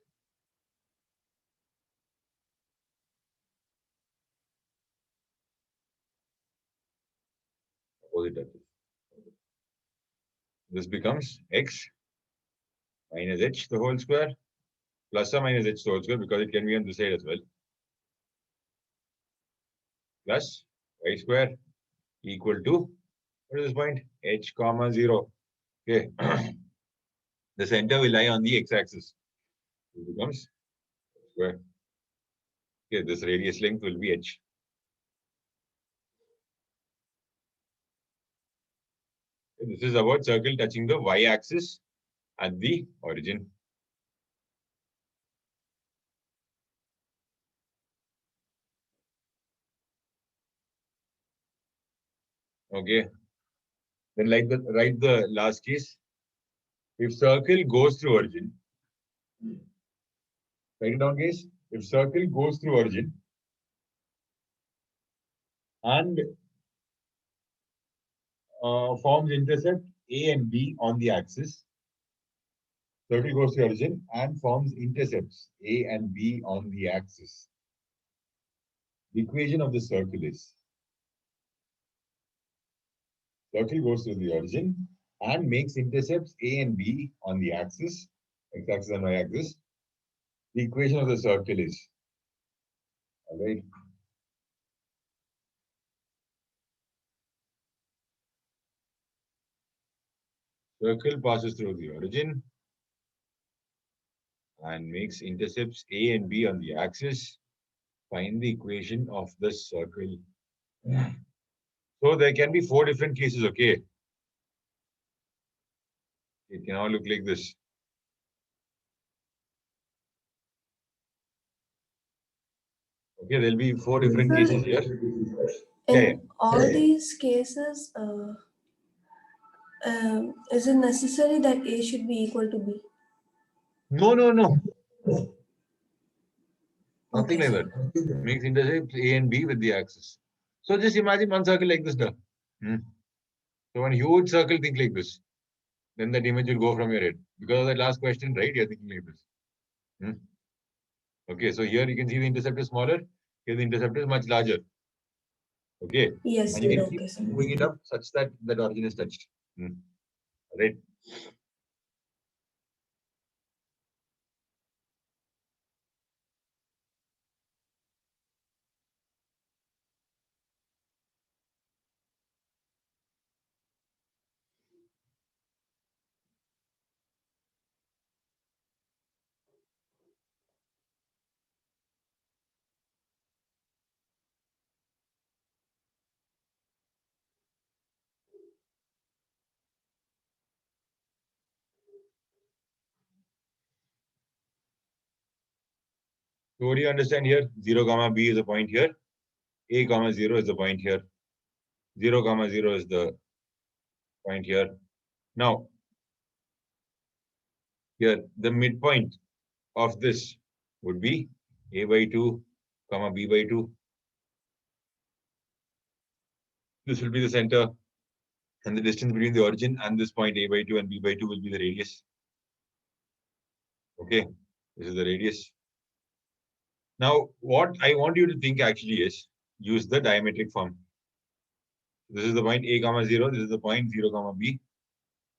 Opposite touches. This becomes x minus h the whole square plus or minus h the whole square, because it can be on this side as well, plus y square equal to, what is this point? H comma 0. Okay. The center will lie on the x-axis. It becomes square. Okay, this radius length will be h. Okay, this is about circle touching the y-axis at the origin. Okay. Then write the last case. If circle goes through origin, write it down, guys. If circle goes through origin and forms intercept A and B on the axis, circle goes through origin and forms intercepts A and B on the axis. The equation of the circle is Circle goes through the origin and makes intercepts A and B on the axis, x-axis and y-axis. The equation of the circle is, all right. Circle passes through the origin and makes intercepts A and B on the axis. Find the equation of the circle. So there can be 4 different cases, okay? It can all look like this. Okay, there'll be 4 different cases here. In Yeah. all these cases, is it necessary that A should be equal to B? No. Nothing Okay, like that. Makes intercepts A and B with the axis. So just imagine one circle like this. So one huge circle, think like this. Then that image will go from your head. Because of that last question, right? You're thinking like this. Okay, so here you can see the intercept is smaller. Here the intercept is much larger. Okay. Yes, And you sir. can Okay, keep sir. moving it up such that that origin is touched. Right. So what do you understand here? 0, comma B is a point here. A, comma 0 is the point here. 0, comma 0 is the point here. Now, here, the midpoint of this would be A by 2, comma B by 2. This will be the center. And the distance between the origin and this point A by 2 and B by 2 will be the radius. Okay, this is the radius. Now, what I want you to think actually is use the diametric form. This is the point A, comma 0. This is the point 0, comma B.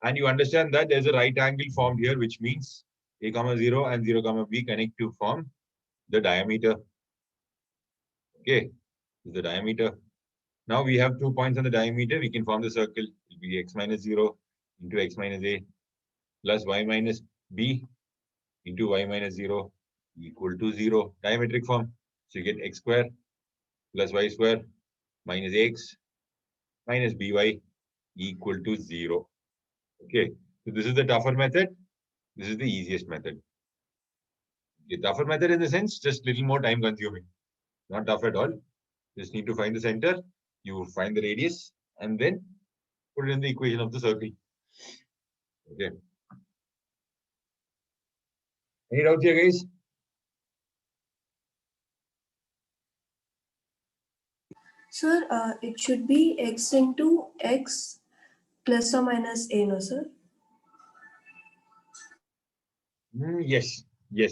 And you understand that there's a right angle formed here, which means A, comma 0 and 0, comma B connect to form the diameter. Okay, this is the diameter. Now we have 2 points on the diameter. We can form the circle. It will be x minus 0 into x minus A plus y minus B into y minus 0 equal to 0. Diametric form. So you get x square plus y square minus x minus by equal to 0. Okay, so this is the tougher method. This is the easiest method. The tougher method in the sense, just little more time consuming. Not tough at all. Just need to find the center. You find the radius and then put it in the equation of the circle. Okay. Any doubts here, guys? Sir, it should be x into x plus or minus a, no, sir? Yes. It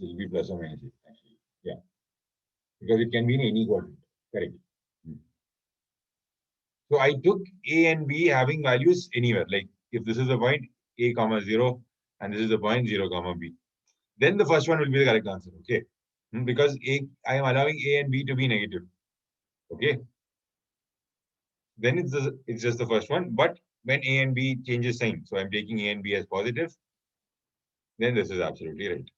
will be plus or minus it, actually. Yeah. Because it can be in any quadrant. Correct. So I took A and B having values anywhere. Like if this is the point A, comma 0, and this is the point 0, comma B. Then the first one will be the correct answer. Okay. Because I am allowing A and B to be negative. Okay. Then it's just the first one. But when A and B changes sign, so I'm taking A and B as positive, then this is absolutely right.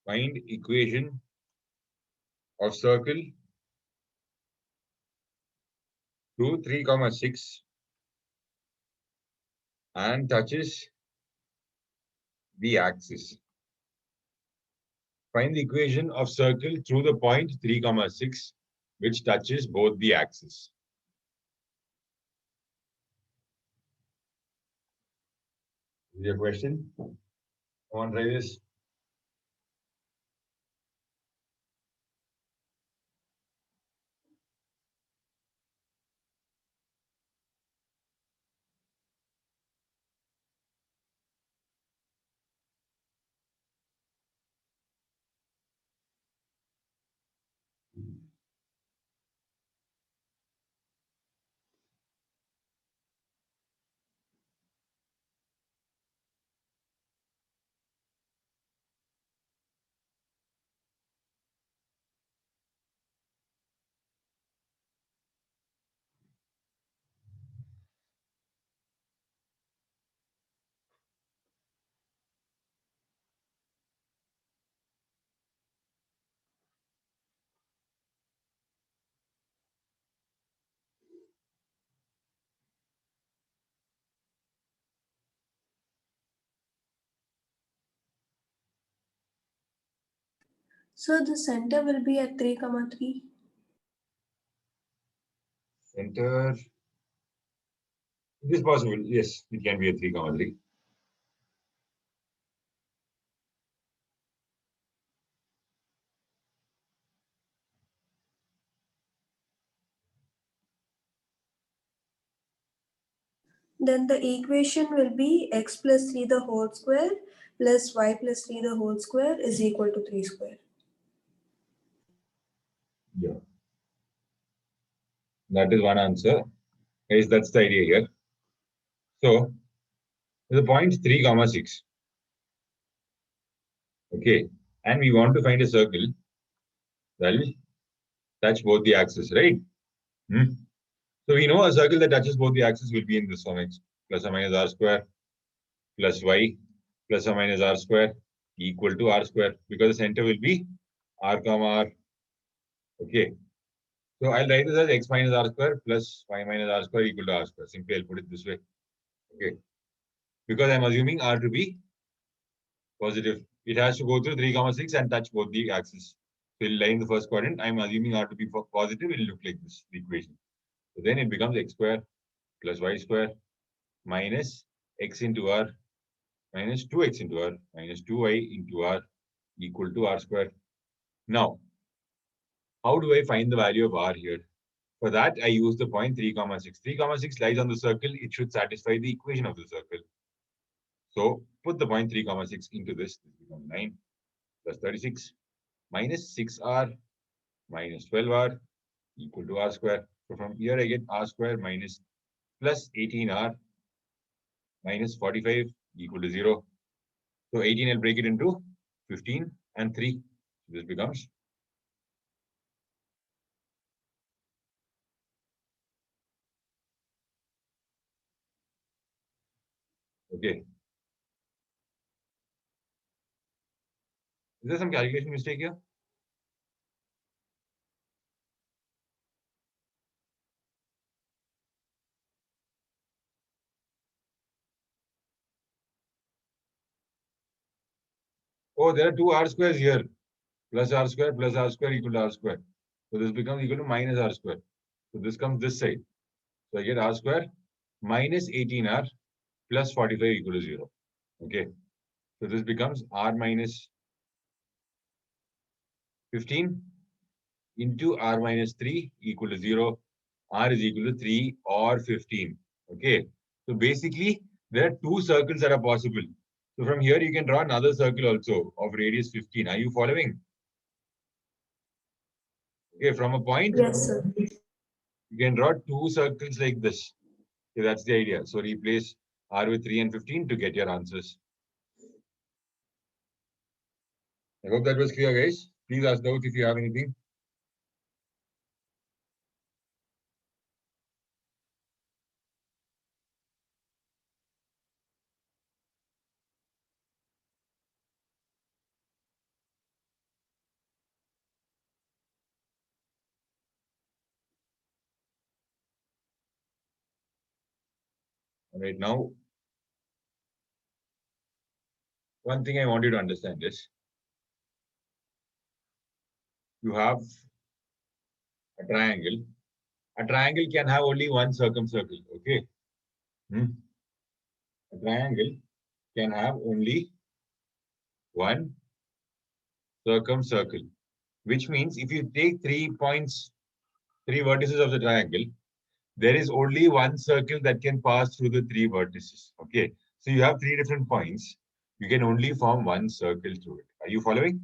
Find equation of circle to 3, comma 6 and touches the axis. Find the equation of circle through the point 3, 6, which touches both the axes. Is your question? Come on, try this. So the center will be at 3, 3. Center. It is possible. Yes, it can be a 3, 3. Then the equation will be x plus 3 the whole square plus y plus 3 the whole square is equal to 3 square. Yeah. That is one answer. Guys, that's the idea here. So, the point 3, 6. Okay. And we want to find a circle that will touch both the axes, right? So we know a circle that touches both the axes will be in this form, x plus or minus r square plus y plus or minus r square equal to r square, because the center will be r comma r. Okay. So I'll write this as x minus r square plus y minus r square equal to r square. Simply I'll put it this way. Okay. Because I'm assuming r to be positive. It has to go through 3, 6 and touch both the axes. So it'll lie in the first quadrant. I'm assuming r to be positive. It'll look like this, the equation. So then it becomes x square plus y square minus x into r minus 2x into r minus 2y into r equal to r square. Now, how do I find the value of r here? For that, I use the point 3, 6. 3, 6 lies on the circle. It should satisfy the equation of the circle. So put the point 3, 6 into this. This becomes 9 plus 36 minus 6r minus 12r equal to r square. So from here, I get r square minus plus 18r minus 45 equal to 0. So 18, I'll break it into 15 and 3. This becomes okay. Is there some calculation mistake here? Oh, there are two r squares here. Plus r square equal to r square. So this becomes equal to minus r square. So this comes this side. So I get r square minus 18r plus 45 equal to 0. Okay. So this becomes r minus 15 into r minus 3 equal to 0. R is equal to 3 or 15. Okay. So basically, there are two circles that are possible. So from here, you can draw another circle also of radius 15. Are you following? Okay, from a point, Yes, sir. you can draw two circles like this. Okay, that's the idea. So replace r with 3 and 15 to get your answers. I hope that was clear, guys. Please ask out if you have anything. Right now, one thing I want you to understand is you have a triangle. A triangle can have only one circumcircle. Okay. A triangle can have only one circumcircle, which means if you take 3 points, 3 vertices of the triangle, there is only one circle that can pass through the 3 vertices. Okay. So you have 3 different points. You can only form one circle through it. Are you following?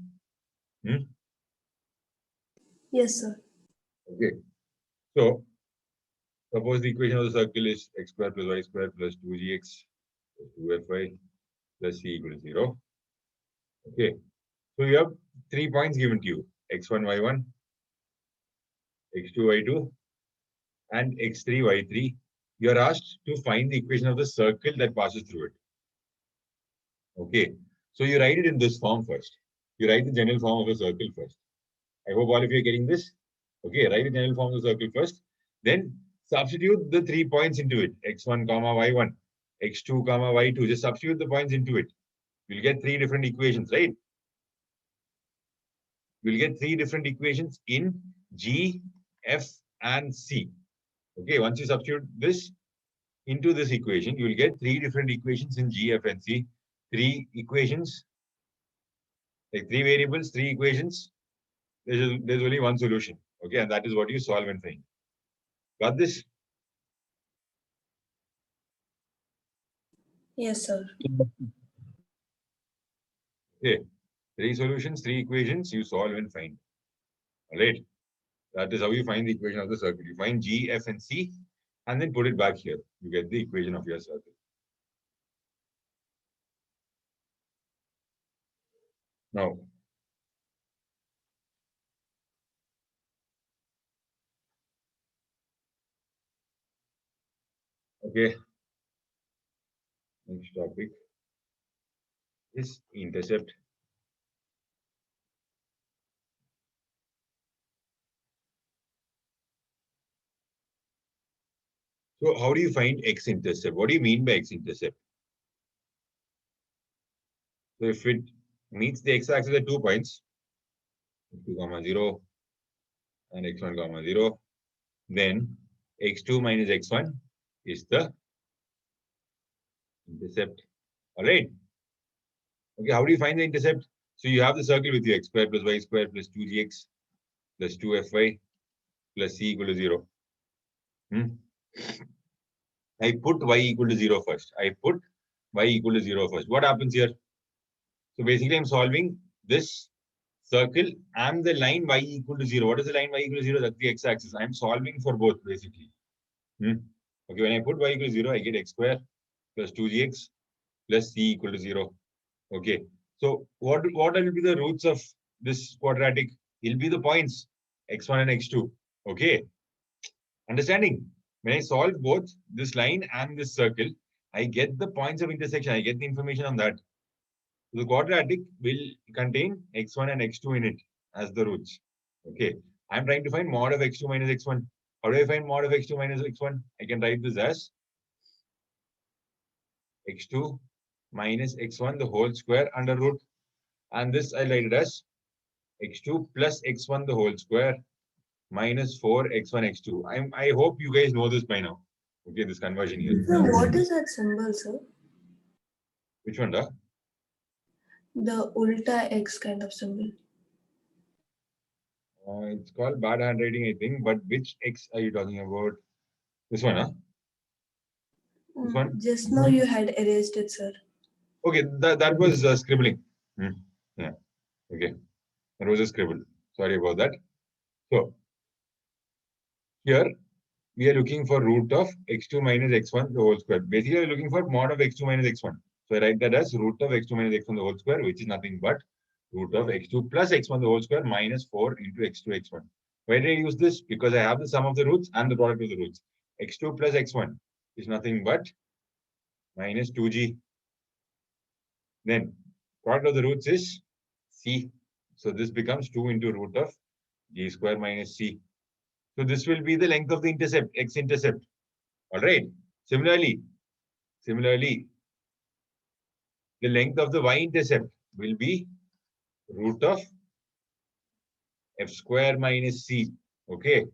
Yes, sir. Okay. So suppose the equation of the circle is x square plus y square plus 2gx plus 2fy plus c equal to 0. Okay. So you have 3 points given to you, x1, y1, x2, y2, and x3, y3. You are asked to find the equation of the circle that passes through it. Okay. So you write it in this form first. You write the general form of a circle first. I hope all of you are getting this. Okay, write the general form of the circle first. Then substitute the 3 points into it. x1, y1, x2, y2. Just substitute the points into it. You'll get 3 different equations, right? You'll get 3 different equations in G, F, and C. Okay, once you substitute this into this equation, you will get 3 different equations in G, F, and C. 3 equations, like 3 variables, 3 equations. There's only one solution. Okay, and that is what you solve and find. Got this? Yes, sir. Okay, 3 solutions, 3 equations, you solve and find. All right. That is how you find the equation of the circle. You find G, F, and C, and then put it back here. You get the equation of your circle. Now, okay, next topic is intercept. So how do you find x-intercept? What do you mean by x-intercept? So if it meets the x-axis at 2 points, x2, 0, and x1, 0, then x2 minus x1 is the intercept. All right. Okay, how do you find the intercept? So you have the circle with you, x square plus y square plus 2gx plus 2fy plus c equal to 0. I put y equal to 0 first. I put y equal to 0 first. What happens here? So basically, I'm solving this circle and the line y equal to 0. What is the line y equal to 0? That's the x-axis. I'm solving for both, basically. Okay, when I put y equal to 0, I get x square plus 2gx plus c equal to 0. Okay, so what will be the roots of this quadratic? It'll be the points x1 and x2. Okay, understanding? When I solve both this line and this circle, I get the points of intersection. I get the information on that. So the quadratic will contain x1 and x2 in it as the roots. Okay, I'm trying to find mod of x2 minus x1. How do I find mod of x2 minus x1? I can write this as x2 minus x1 the whole square under root, and this I write it as x2 plus x1 the whole square minus 4x1 x2. I hope you guys know this by now. Okay, this conversion here. So what is that symbol, sir? Which one, da? The ulta X kind of symbol. It's called bad handwriting, I think. But which x are you talking about? This one, huh? This one? Just now you had erased it, sir. Okay, that was scribbling. Yeah. Okay, that was a scribble. Sorry about that. So here we are looking for root of x2 minus x1 the whole square. Basically, we are looking for mod of x2 minus x1. So I write that as root of x2 minus x1 the whole square, which is nothing but root of x2 plus x1 the whole square minus 4 into x2 x1. Why did I use this? Because I have the sum of the roots and the product of the roots. x2 plus x1 is nothing but minus 2g. Then product of the roots is c. So this becomes 2 into root of g square minus c. So this will be the length of the intercept, x-intercept. All right. Similarly, the length of the y-intercept will be root of f square minus c. Okay.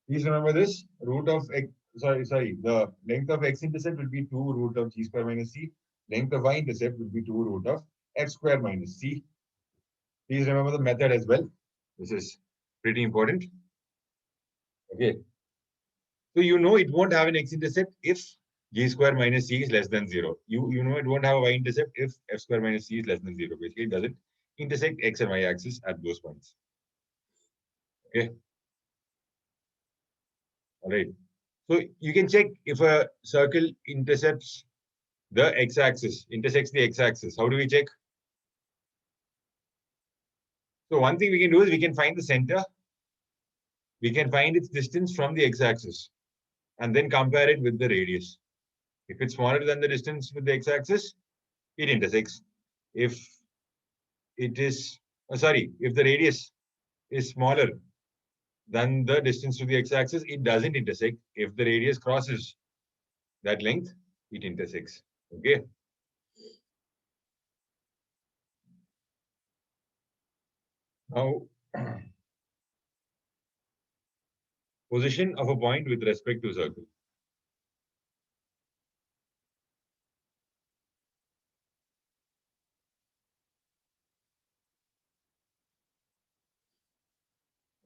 Please remember this. Root of x, sorry. The length of x-intercept will be 2 root of g square minus c. Length of y-intercept will be 2 root of f square minus c. Please remember the method as well. This is pretty important. Okay. So you know it won't have an x-intercept if g square minus c is less than 0. You know it won't have a y-intercept if f square minus c is less than 0. Basically, it doesn't intersect x and y axis at those points. Okay. All right. So you can check if a circle intercepts the x-axis, intersects the x-axis. How do we check? So one thing we can do is we can find the center. We can find its distance from the x-axis and then compare it with the radius. If it's smaller than the distance with the x-axis, it intersects. If it is, if the radius is smaller than the distance to the x-axis, it doesn't intersect. If the radius crosses that length, it intersects. Okay. Now, position of a point with respect to a circle.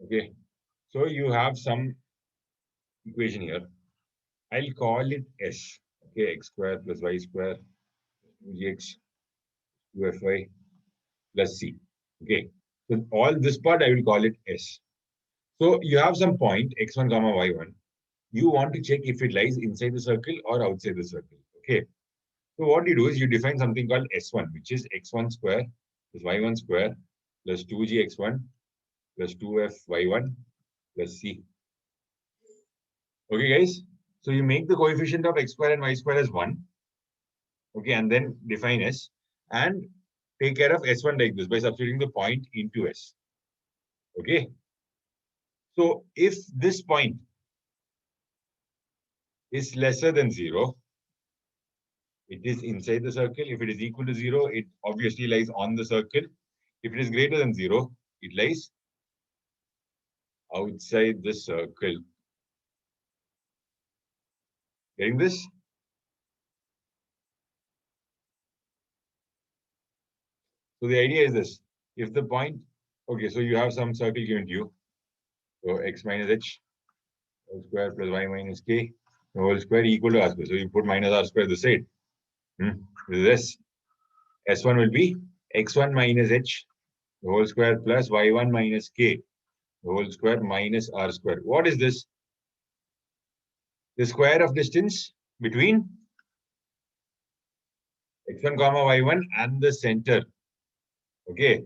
Okay. So you have some equation here. I'll call it S. Okay, x square plus y square 2gx 2fy plus c. Okay. So all this part I will call it S. So you have some point x1 comma y1. You want to check if it lies inside the circle or outside the circle. Okay. So what you do is you define something called S1, which is x1 square plus y1 square plus 2gx1 plus 2fy1 plus c. Okay, guys. So you make the coefficient of x square and y square as 1. Okay, and then define S and take care of S1 like this by substituting the point into S. Okay. So if this point is lesser than 0, it is inside the circle. If it is equal to 0, it obviously lies on the circle. If it is greater than 0, it lies outside the circle. Getting this? So the idea is this. If the point, okay, so you have some circle given to you. So x minus h whole square plus y minus k whole square equal to r square. So you put minus r square this side. This S1 will be x1 minus h the whole square plus y1 minus k the whole square minus r square. What is this? The square of distance between x1 comma y1 and the center. Okay.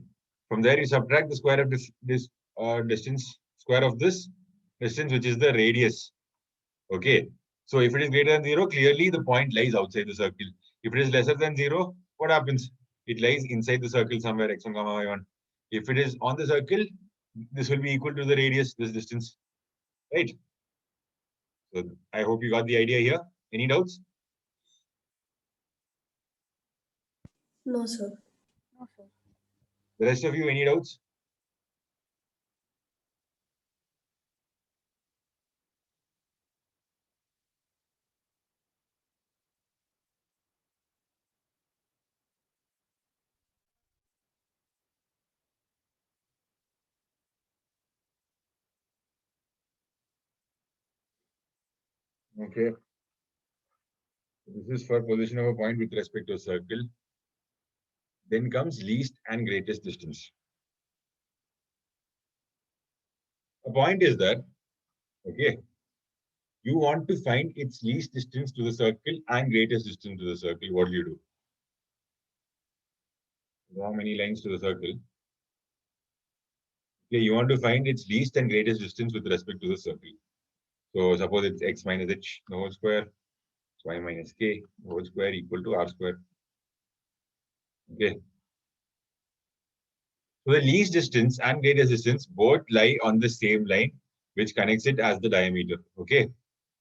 From there you subtract the square of this distance, square of this distance, which is the radius. Okay. So if it is greater than 0, clearly the point lies outside the circle. If it is lesser than 0, what happens? It lies inside the circle somewhere, x1 comma y1. If it is on the circle, this will be equal to the radius, this distance. Right? So I hope you got the idea here. Any doubts? No, sir. No, sir. The rest of you, any doubts? Okay. This is for position of a point with respect to a circle. Then comes least and greatest distance. A point is that, okay, you want to find its least distance to the circle and greatest distance to the circle. What do you do? How many lines to the circle? Okay, you want to find its least and greatest distance with respect to the circle. So suppose it's x minus h the whole square, y minus k the whole square equal to r square. Okay. So the least distance and greatest distance both lie on the same line, which connects it as the diameter. Okay.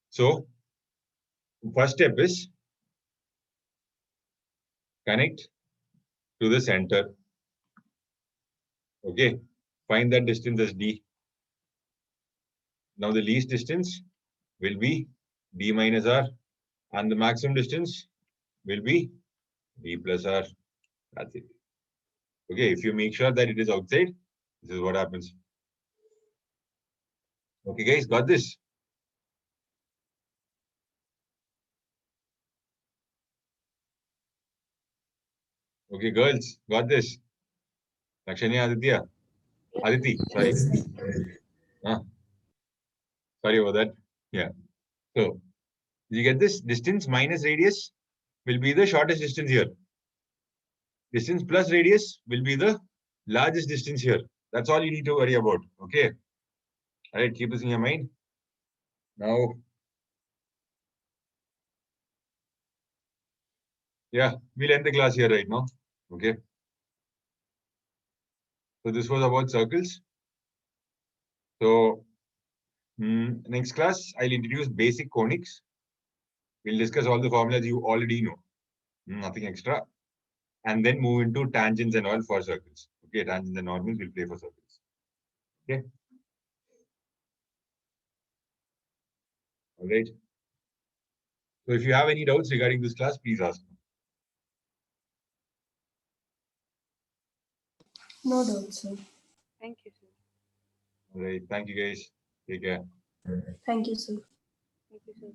So first step is connect to the center. Okay. Find that distance as d. Now the least distance will be d minus r, and the maximum distance will be d plus r. That's it. Okay, if you make sure that it is outside, this is what happens. Okay, guys, got this? Okay, girls, got this? Lakshanya, Aditya? Aditi, sorry. Yes, sir. Sorry about that. Yeah. So, you get this? Distance minus radius will be the shortest distance here. Distance plus radius will be the largest distance here. That's all you need to worry about. Okay. All right, keep this in your mind. Now, yeah, we'll end the class here right now. Okay. So this was about circles. So next class, I'll introduce basic conics. We'll discuss all the formulas you already know. Nothing extra. And then move into tangents and all for circles. Okay, tangents and normals will play for circles. Okay. All right. So if you have any doubts regarding this class, please ask. No doubt, sir. Thank you, sir. All right. Thank you, guys. Take care. Thank you, sir. Thank you, sir.